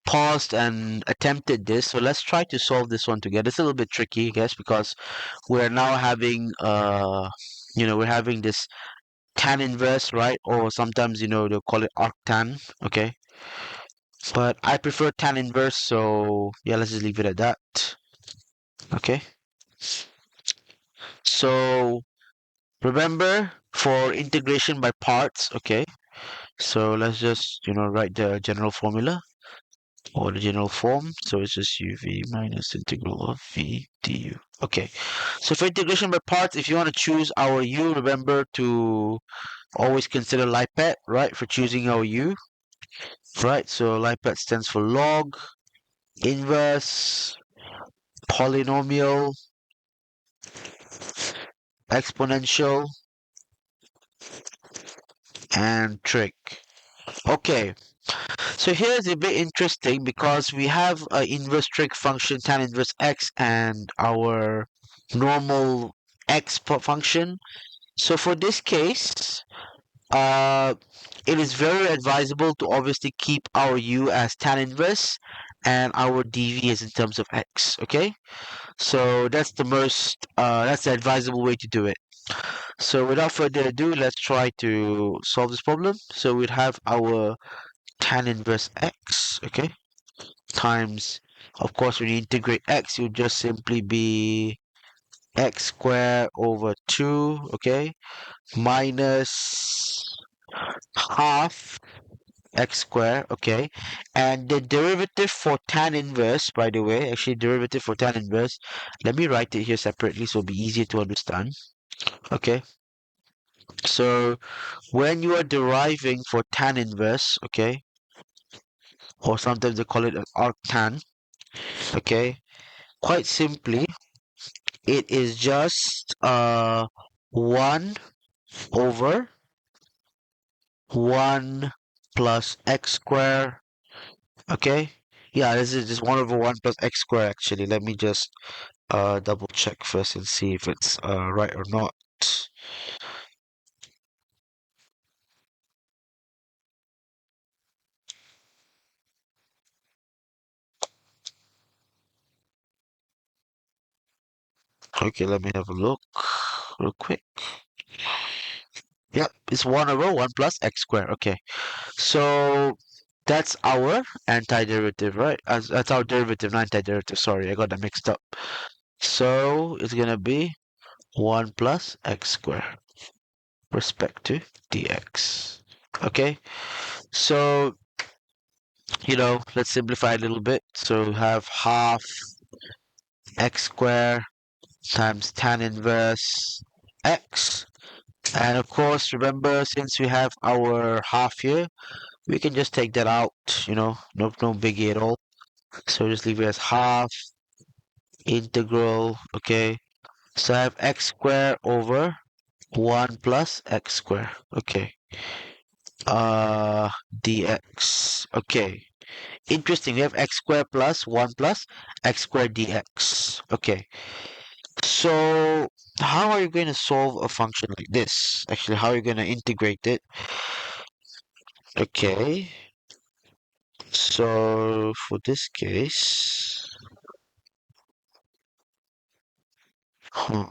paused and attempted this, so let's try to solve this one together. It's a little bit tricky, I guess, because we're now having we're having this tan inverse, right? Or sometimes they'll call it arctan, okay? But I prefer tan inverse, so yeah, let's just leave it at that. Okay. So remember for integration by parts, okay? So let's just, write the general formula or the general form. So it's just uv minus integral of v du. Okay. So for integration by parts, if you want to choose our u, remember to always consider LIPAT, right? For choosing our u, right? So LIPAT stands for log, inverse, polynomial, exponential, and trig. Okay, so here's a bit interesting because we have an inverse trig function tan inverse x and our normal function. So for this case, uh, it is very advisable to obviously keep our u as tan inverse and our dv is in terms of x. Okay, so that's the advisable way to do it. So without further ado, let's try to solve this problem. So we'd have our tan inverse x, okay, times, of course, when you integrate x, it would just simply be x squared over 2, okay, minus half x squared, okay, and the derivative for tan inverse, by the way, actually derivative for tan inverse, let me write it here separately so it'll be easier to understand, okay. So when you are deriving for tan inverse, okay, or sometimes they call it an arctan, okay, quite simply, it is just 1 over 1 plus x squared, okay? Yeah, this is just 1 over 1 plus x squared actually. Let me just double check first and see if it's right or not. Okay, let me have a look real quick. Yep, it's 1 over 1 plus x squared. Okay, so that's our antiderivative, right? That's our derivative, not antiderivative. Sorry, I got that mixed up. So it's gonna be 1 plus x squared respect to dx. Okay, so let's simplify a little bit. So we have half x squared times tan inverse x. And of course, remember, since we have our half here, we can just take that out, no biggie at all. So just leave it as half integral, okay? So I have x squared over 1 plus x squared, okay? Uh, dx, okay. Interesting, we have x squared plus 1 plus x squared dx, okay. So how are you going to solve a function like this? Actually, how are you going to integrate it? Okay, so for this case, hmm.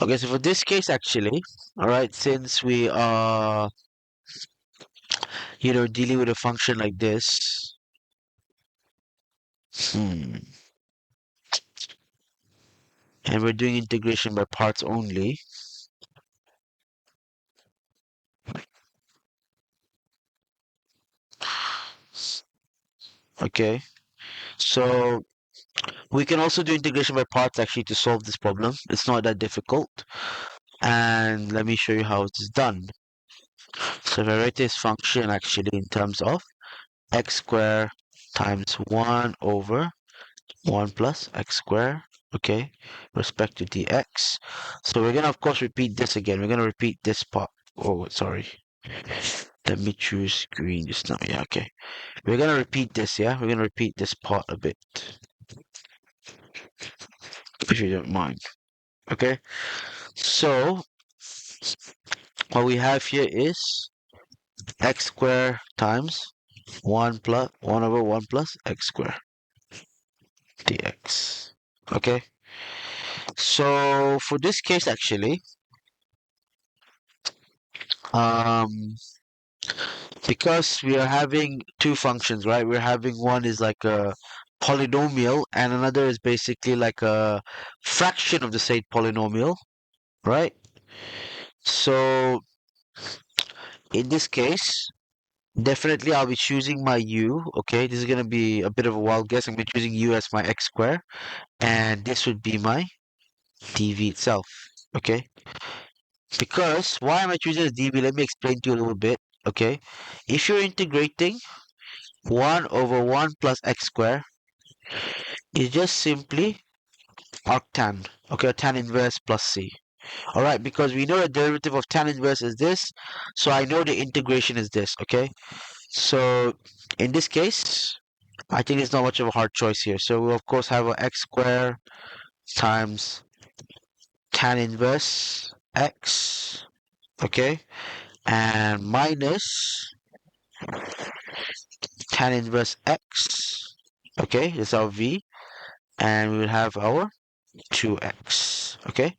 Okay, so for this case, actually, all right, since we are, dealing with a function like this, hmm, and we're doing integration by parts only, okay, so we can also do integration by parts actually to solve this problem. It's not that difficult, and let me show you how it is done. So if I write this function actually in terms of x squared times 1 over 1 plus x squared, okay, respect to dx. So we're gonna of course repeat this again. We're gonna repeat this part. Oh, sorry. Let me choose green just now. Yeah, okay. We're gonna repeat this, yeah? We're gonna repeat this part a bit, if you don't mind. Okay? So what we have here is x squared times 1 over 1 plus x squared dx. Okay? So for this case actually, um because we are having two functions, right? We're having one is like a polynomial and another is basically like a fraction of the same polynomial, right? So in this case, definitely I'll be choosing my u, okay? This is going to be a bit of a wild guess. I'm going to be choosing u as my x square, and this would be my dv itself, okay? Because why am I choosing this dv? Let me explain to you a little bit, okay? If you're integrating 1 over 1 plus x squared, it's just simply arctan, okay, tan inverse plus c. All right, because we know the derivative of tan inverse is this, so I know the integration is this, okay? So in this case, I think it's not much of a hard choice here. So we'll of course have a x squared times tan inverse x, okay, and minus tan inverse x, okay, that's our v, and we will have our 2x, okay,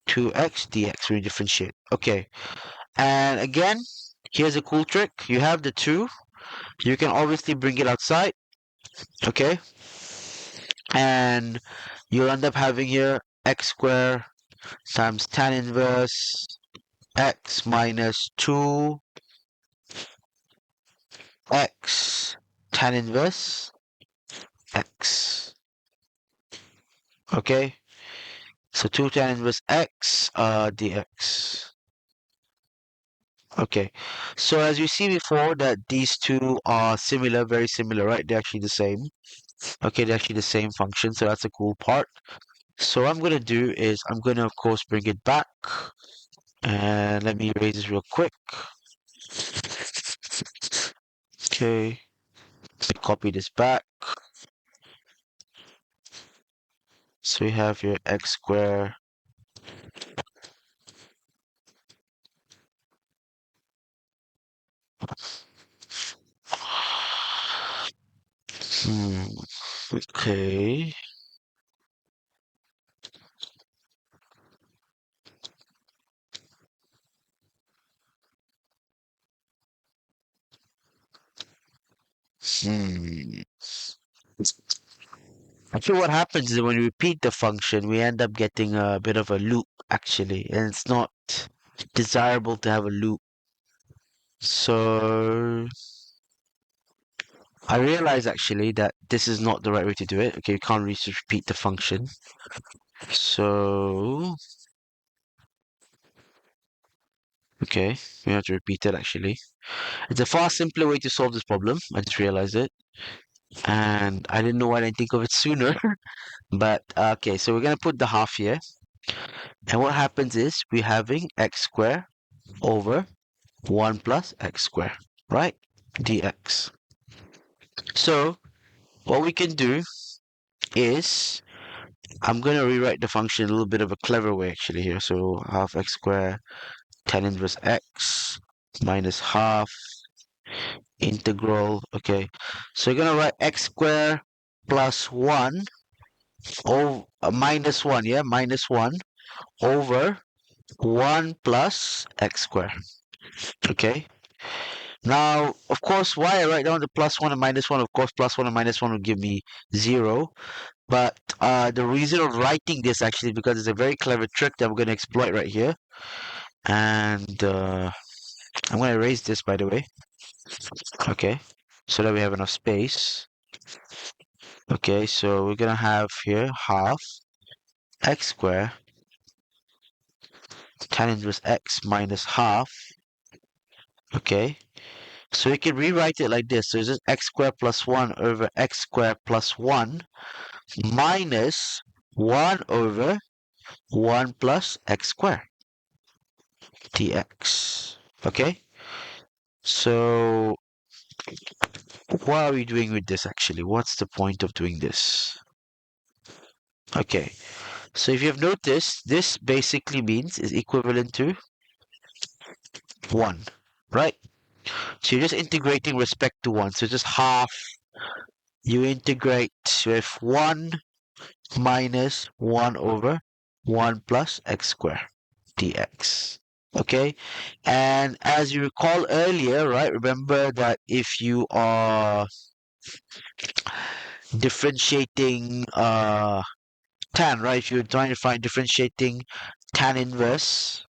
2x dx, we differentiate, okay. And again, here's a cool trick. You have the 2, you can obviously bring it outside, okay, and you'll end up having here x squared times tan inverse x minus 2x tan inverse x, okay, so 2 tan inverse x dx. Okay, so as you see before that these two are similar, very similar, right? They're actually the same. Okay, they're actually the same function, so that's a cool part. So what I'm gonna do is I'm gonna of course bring it back, and let me erase this real quick. Okay, so copy this back. So we have your x squared okay. Hmm. Actually, what happens is when we repeat the function, we end up getting a bit of a loop, actually, and it's not desirable to have a loop. So I realize actually that this is not the right way to do it. Okay, we can't really just repeat the function. So, okay, we have to repeat it actually. It's a far simpler way to solve this problem. I just realized it. And I didn't know why I didn't think of it sooner. But okay, so we're gonna put the half here. And what happens is we're having x squared over 1 plus x squared, right? dx. So what we can do is I'm going to rewrite the function a little bit of a clever way actually here. So half x squared tan inverse x minus half integral. Okay, so you're going to write x squared plus 1 over minus 1, yeah, minus 1 over 1 plus x squared. Okay, now, of course, why I write down the plus 1 and minus 1, of course, plus 1 and minus 1 will give me 0. But the reason of writing this actually is because it's a very clever trick that we're going to exploit right here. And I'm going to erase this, by the way. Okay, so that we have enough space. Okay, so we're going to have here half x squared tan inverse x minus half. Okay, so we can rewrite it like this. So it's just x squared plus 1 over x squared plus 1 minus 1 over 1 plus x squared dx. Okay, so what are we doing with this actually? What's the point of doing this? Okay, so if you have noticed, this basically means is equivalent to 1, right? So you're just integrating respect to 1. So just half, you integrate with 1 minus 1 over 1 plus x squared dx. Okay, and as you recall earlier, right, remember that if you are differentiating tan, right, if you're trying to find differentiating tan inverse,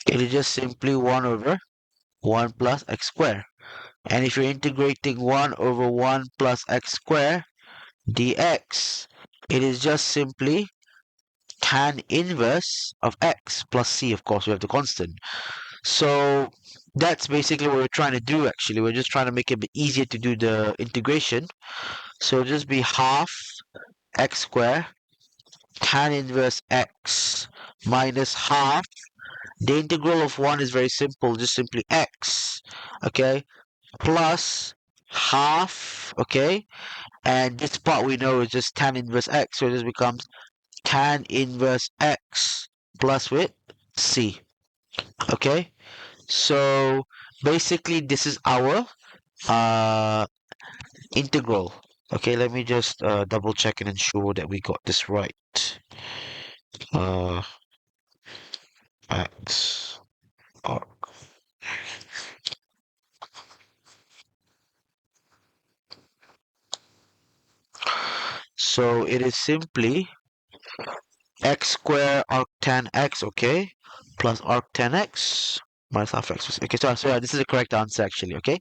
it is just simply 1 over 1 plus x squared. And if you're integrating 1 over 1 plus x squared dx, it is just simply tan inverse of x plus c. Of course, we have the constant. So that's basically what we're trying to do actually. We're just trying to make it a bit easier to do the integration. So it'll just be half x squared tan inverse x minus half. The integral of 1 is very simple, just simply x, okay, plus half, okay, and this part we know is just tan inverse x, so it just becomes tan inverse x plus with c, okay. So basically this is our uh integral. Okay, let me just double check and ensure that we got this right. uh X arc. So it is simply x square arctan x, okay, plus arctan x minus half x. Okay, so this is the correct answer actually, okay.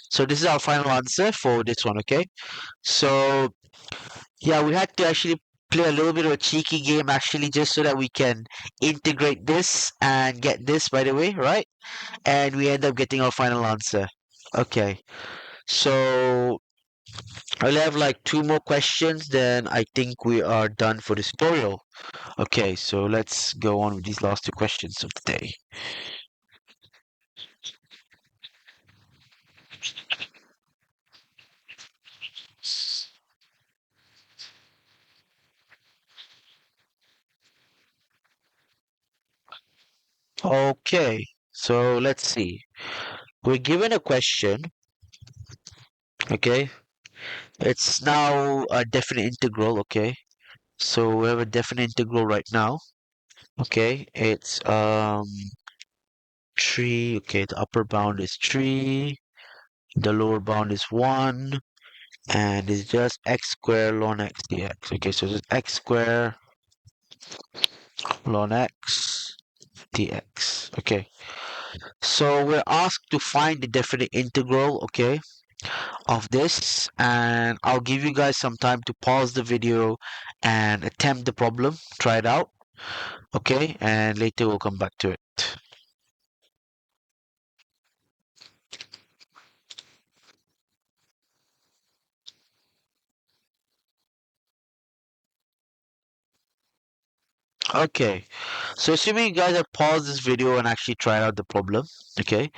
So this is our final answer for this one, okay. So yeah, we had to actually play a little bit of a cheeky game actually just so that we can integrate this and get this, by the way, right? And we end up getting our final answer. Okay, so I'll have like two more questions, then I think we are done for this tutorial. Okay, so let's go on with these last two questions of the day. Okay, so let's see. We're given a question, okay? It's now a definite integral, okay? So we have a definite integral right now, okay? It's 3, okay, the upper bound is 3, the lower bound is 1, and it's just x squared ln x dx. Okay, so it's x squared ln x dx. Okay, so we're asked to find the definite integral, okay, of this, and I'll give you guys some time to pause the video and attempt the problem, try it out, okay, and later we'll come back to it. Okay, so assuming you guys have paused this video and actually tried out the problem, okay,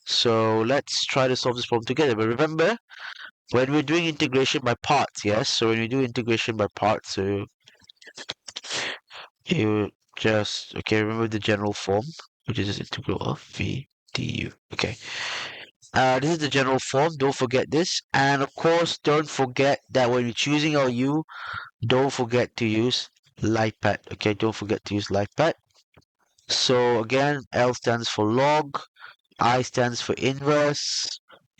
so let's try to solve this problem together. But remember, when we're doing integration by parts, yes, so when we do integration by parts, so you just, okay, remember the general form, which is just integral of v du. Okay, this is the general form, don't forget this, and of course don't forget that when you're choosing our u, don't forget to use LiPat. Okay, don't forget to use LiPat. So again, L stands for log, I stands for inverse,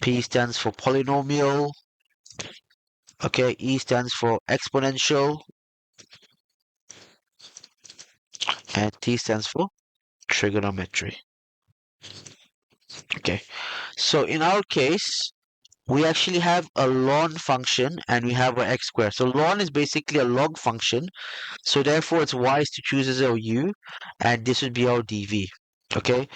P stands for polynomial, okay, E stands for exponential, and T stands for trigonometry. Okay, so in our case, we actually have a ln function and we have our x squared. So ln is basically a log function, so therefore it's wise to choose as our u, and this would be our dv. Okay,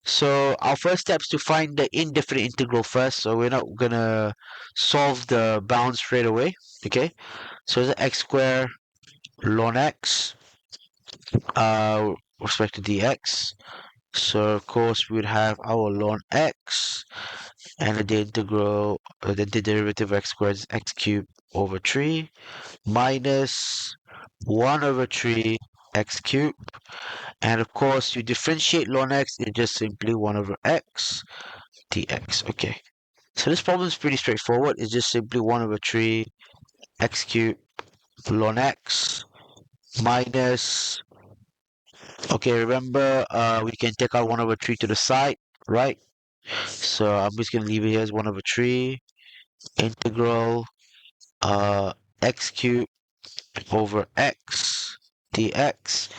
so our first step is to find the indefinite integral first, so we're not gonna solve the bound straight away. Okay, so the x squared ln x respect to dx. So of course we'd have our ln x, and the integral, the derivative of x squared is x cubed over 3 minus 1 over 3 x cubed. And of course, you differentiate ln x, it's just simply 1 over x dx. Okay, so this problem is pretty straightforward. It's just simply 1 over 3 x cubed ln x minus, Okay, remember, we can take out 1 over 3 to the side, right? So I'm just gonna leave it here as 1 over 3 integral uh x cubed over x dx.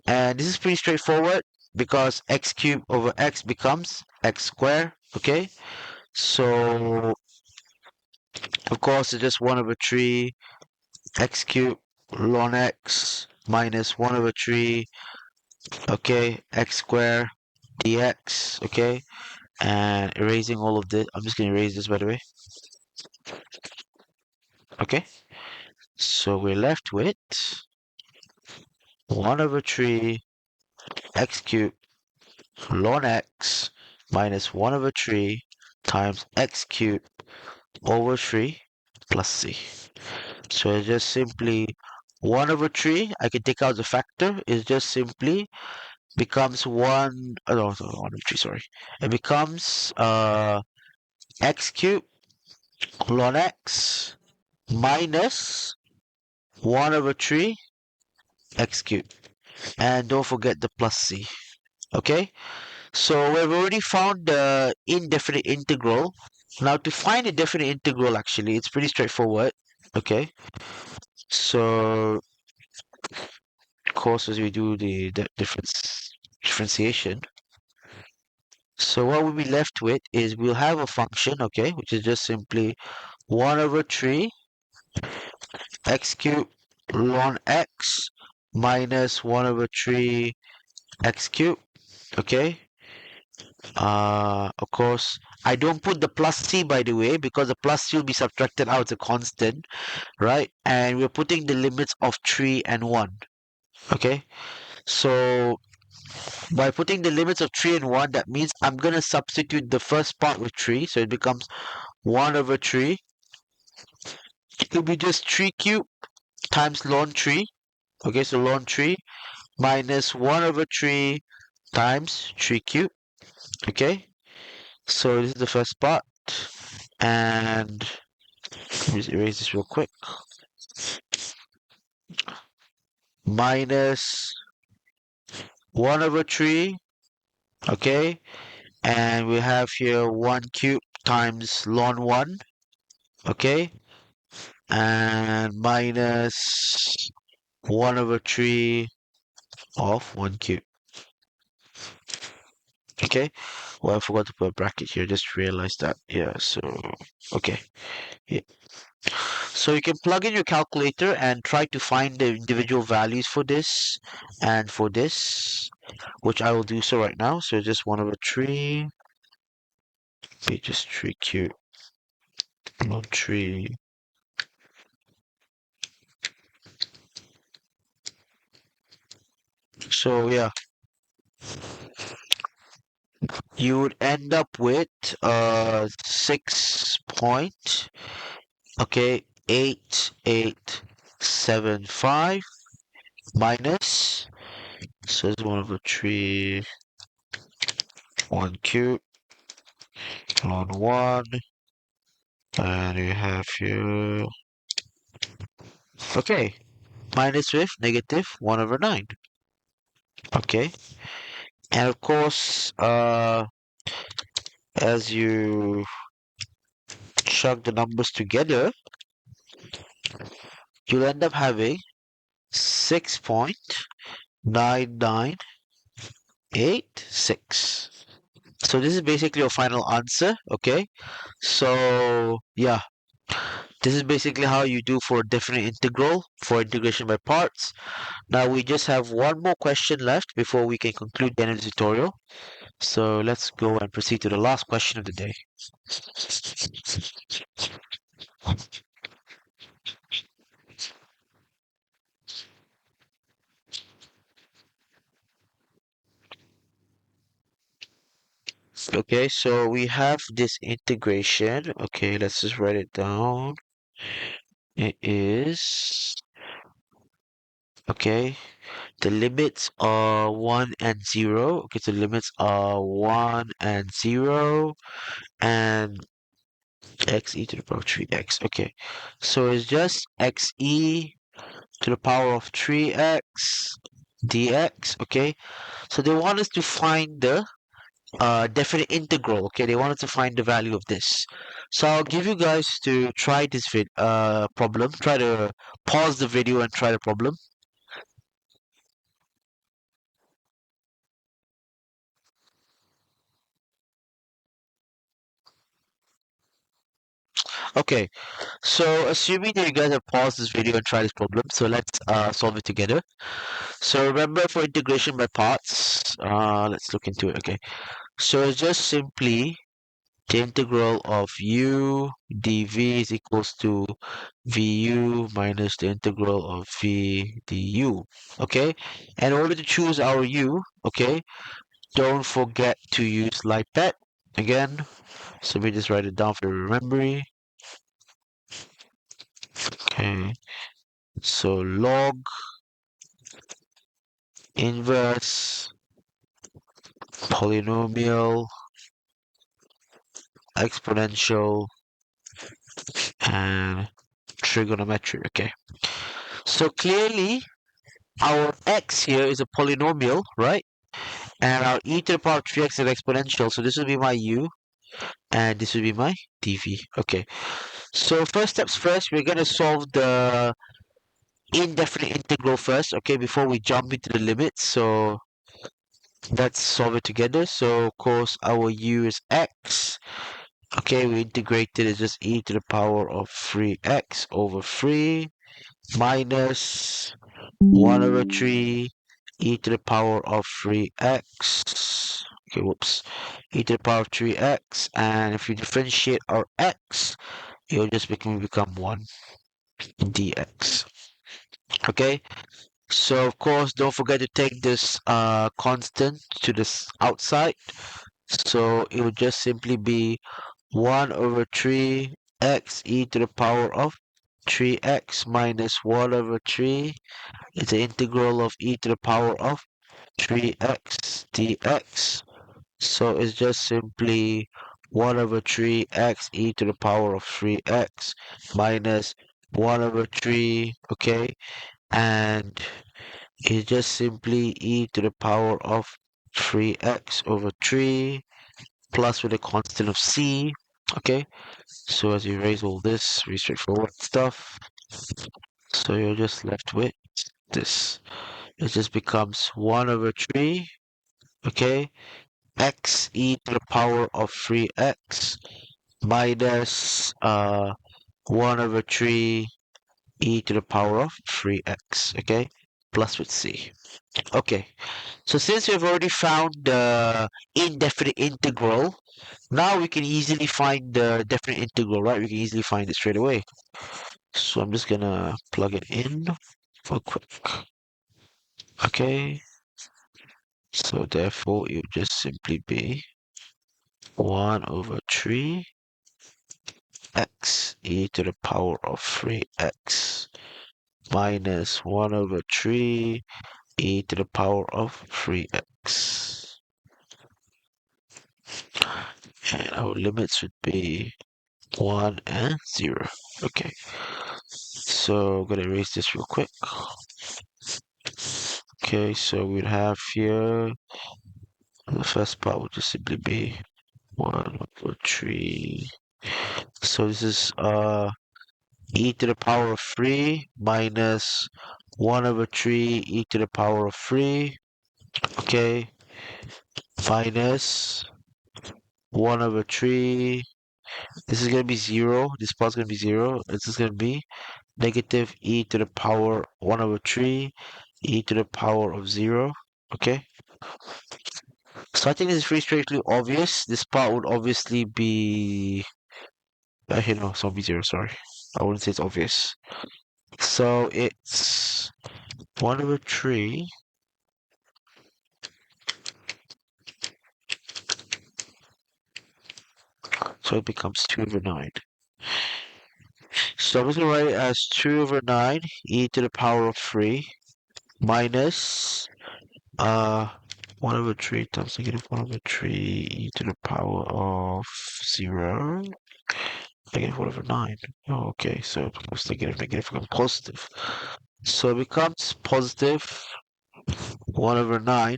And this is pretty straightforward because x cubed over x becomes x squared, okay? So of course it's just 1 over 3 x cubed ln x minus 1 over 3, okay, x squared dx, okay? And erasing all of this, I'm just gonna erase this by the way, okay? So we're left with 1 over 3 x cubed ln x minus 1 over 3 times x cubed over 3 plus c. So it's just simply 1 over 3, I can take out the factor, it just simply becomes 1, oh, no, 1 over 3, sorry. It becomes x cubed ln x minus 1 over 3 x cubed. And don't forget the plus c. Okay? So we've already found the indefinite integral. Now to find a definite integral, actually, it's pretty straightforward. Okay? So, of course, as we do the differentiation. So what we'll be left with is we'll have a function, okay, which is just simply 1 over 3 x cubed ln x minus 1 over 3 x cubed, okay? Of course, I don't put the plus c by the way because the plus c will be subtracted out as a constant, right? And we're putting the limits of 3 and 1, okay? So by putting the limits of 3 and 1, that means I'm going to substitute the first part with 3, so it becomes 1 over 3. It will be just 3 cubed times ln 3, okay? So ln 3 minus 1 over 3 times 3 cubed, okay? So this is the first part, and let me just erase this real quick. Minus 1 over 3, okay? And we have here 1 cube times ln 1, okay? And minus 1 over 3 of 1 cube, okay? Well, I forgot to put a bracket here, just realized that. Yeah, so, okay. Yeah. So you can plug in your calculator and try to find the individual values for this and for this, which I will do so right now. So just 1 over 3, okay, just 3 cube, not 3. So yeah, you would end up with 6 point, okay, 8875 minus, so it's 1 over 3, 1 cube, ln 1, and you have here, okay, minus with negative 1 over 9, okay, and of course, as you chug the numbers together, you'll end up having 6.9986. So this is basically your final answer, okay? So yeah, this is basically how you do for a definite integral for integration by parts. Now we just have one more question left before we can conclude the end of the tutorial. So let's go and proceed to the last question of the day. Okay, so we have this integration. Okay, let's just write it down. It is, okay, the limits are 1 and 0. Okay, so the limits are 1 and 0 and x e to the power of 3x. Okay, so it's just x e to the power of 3x dx, okay? So they want us to find the definite integral, okay? They want us to find the value of this. So I'll give you guys to try this problem. Try to pause the video and try the problem. Okay, so assuming that you guys have paused this video and tried this problem, so let's solve it together. So remember for integration by parts, let's look into it, okay? So it's just simply the integral of u dv is equals to vu minus the integral of v du, okay? And in order to choose our u, okay, don't forget to use LightPad again. So we just write it down for the memory. Okay, so log inverse polynomial exponential and trigonometry. Okay, so clearly our x here is a polynomial, right? And our e to the power of 3x is exponential, so this will be my u and this will be my dv. Okay, so first steps first, we're going to solve the indefinite integral first, okay, before we jump into the limits. So let's solve it together. So of course our u is x. Okay, we integrated is just e to the power of 3x over 3 minus 1 over 3 e to the power of 3x. Okay, whoops. E to the power of 3x. And if you differentiate our x, it'll just become 1 dx. Okay, so of course, don't forget to take this constant to this outside. So it would just simply be 1 over 3 x e to the power of 3x minus 1 over 3 is the integral of e to the power of 3x dx. So it's just simply 1 over 3 x e to the power of 3x minus 1 over 3, okay? And it's just simply e to the power of 3x over 3 plus with a constant of c, okay? So as you erase all this, very straightforward stuff. So you're just left with this. It just becomes 1 over 3, okay? X e to the power of 3x minus 1 over 3 e to the power of 3x, okay? Plus with c. Okay, so since we've already found the indefinite integral, now we can easily find the definite integral, right? We can easily find it straight away. So I'm just gonna plug it in for quick. Okay, so therefore it would just simply be 1 over 3 x e to the power of 3x minus 1 over 3 e to the power of 3x. And our limits would be 1 and 0. Okay, so I'm gonna erase this real quick. Okay, so we'd have here the first part would just simply be 1 over 3. So this is e to the power of 3 minus 1 over 3 e to the power of 3. Okay, minus 1 over 3. This is going to be 0. This part's going to be 0. This is going to be negative e to the power 1 over 3 e to the power of 0. Okay, so I think this is pretty straightly obvious. This part would obviously be actually no, it's not be 0, sorry. I wouldn't say it's obvious. So it's 1 over 3 so it becomes 2 over 9. So I'm just going to write it as 2 over 9 e to the power of 3 minus uh 1 over 3 times negative 1 over 3 e to the power of 0. Negative 1 over 9. Oh, okay, so it becomes negative, negative becomes positive. So it becomes positive 1 over 9.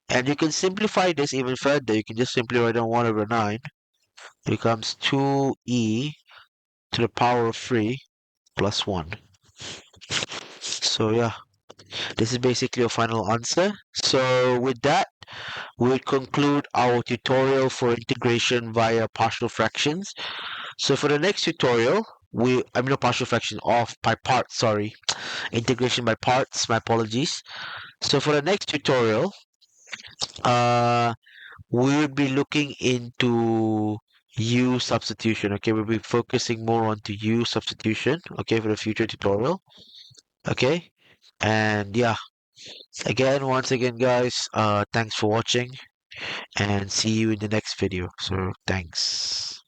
And you can simplify this even further. You can just simply write down 1 over 9. It becomes 2e to the power of 3 plus 1. So yeah, this is basically your final answer. So with that, we conclude our tutorial for integration via partial fractions. So for the next tutorial, I mean not partial fraction, off by parts, sorry. Integration by parts, my apologies. So for the next tutorial, uh, we will be looking into U substitution. Okay, we'll be focusing more on to U substitution. Okay, for the future tutorial. Okay, and yeah, once again, guys, thanks for watching, and see you in the next video. So thanks.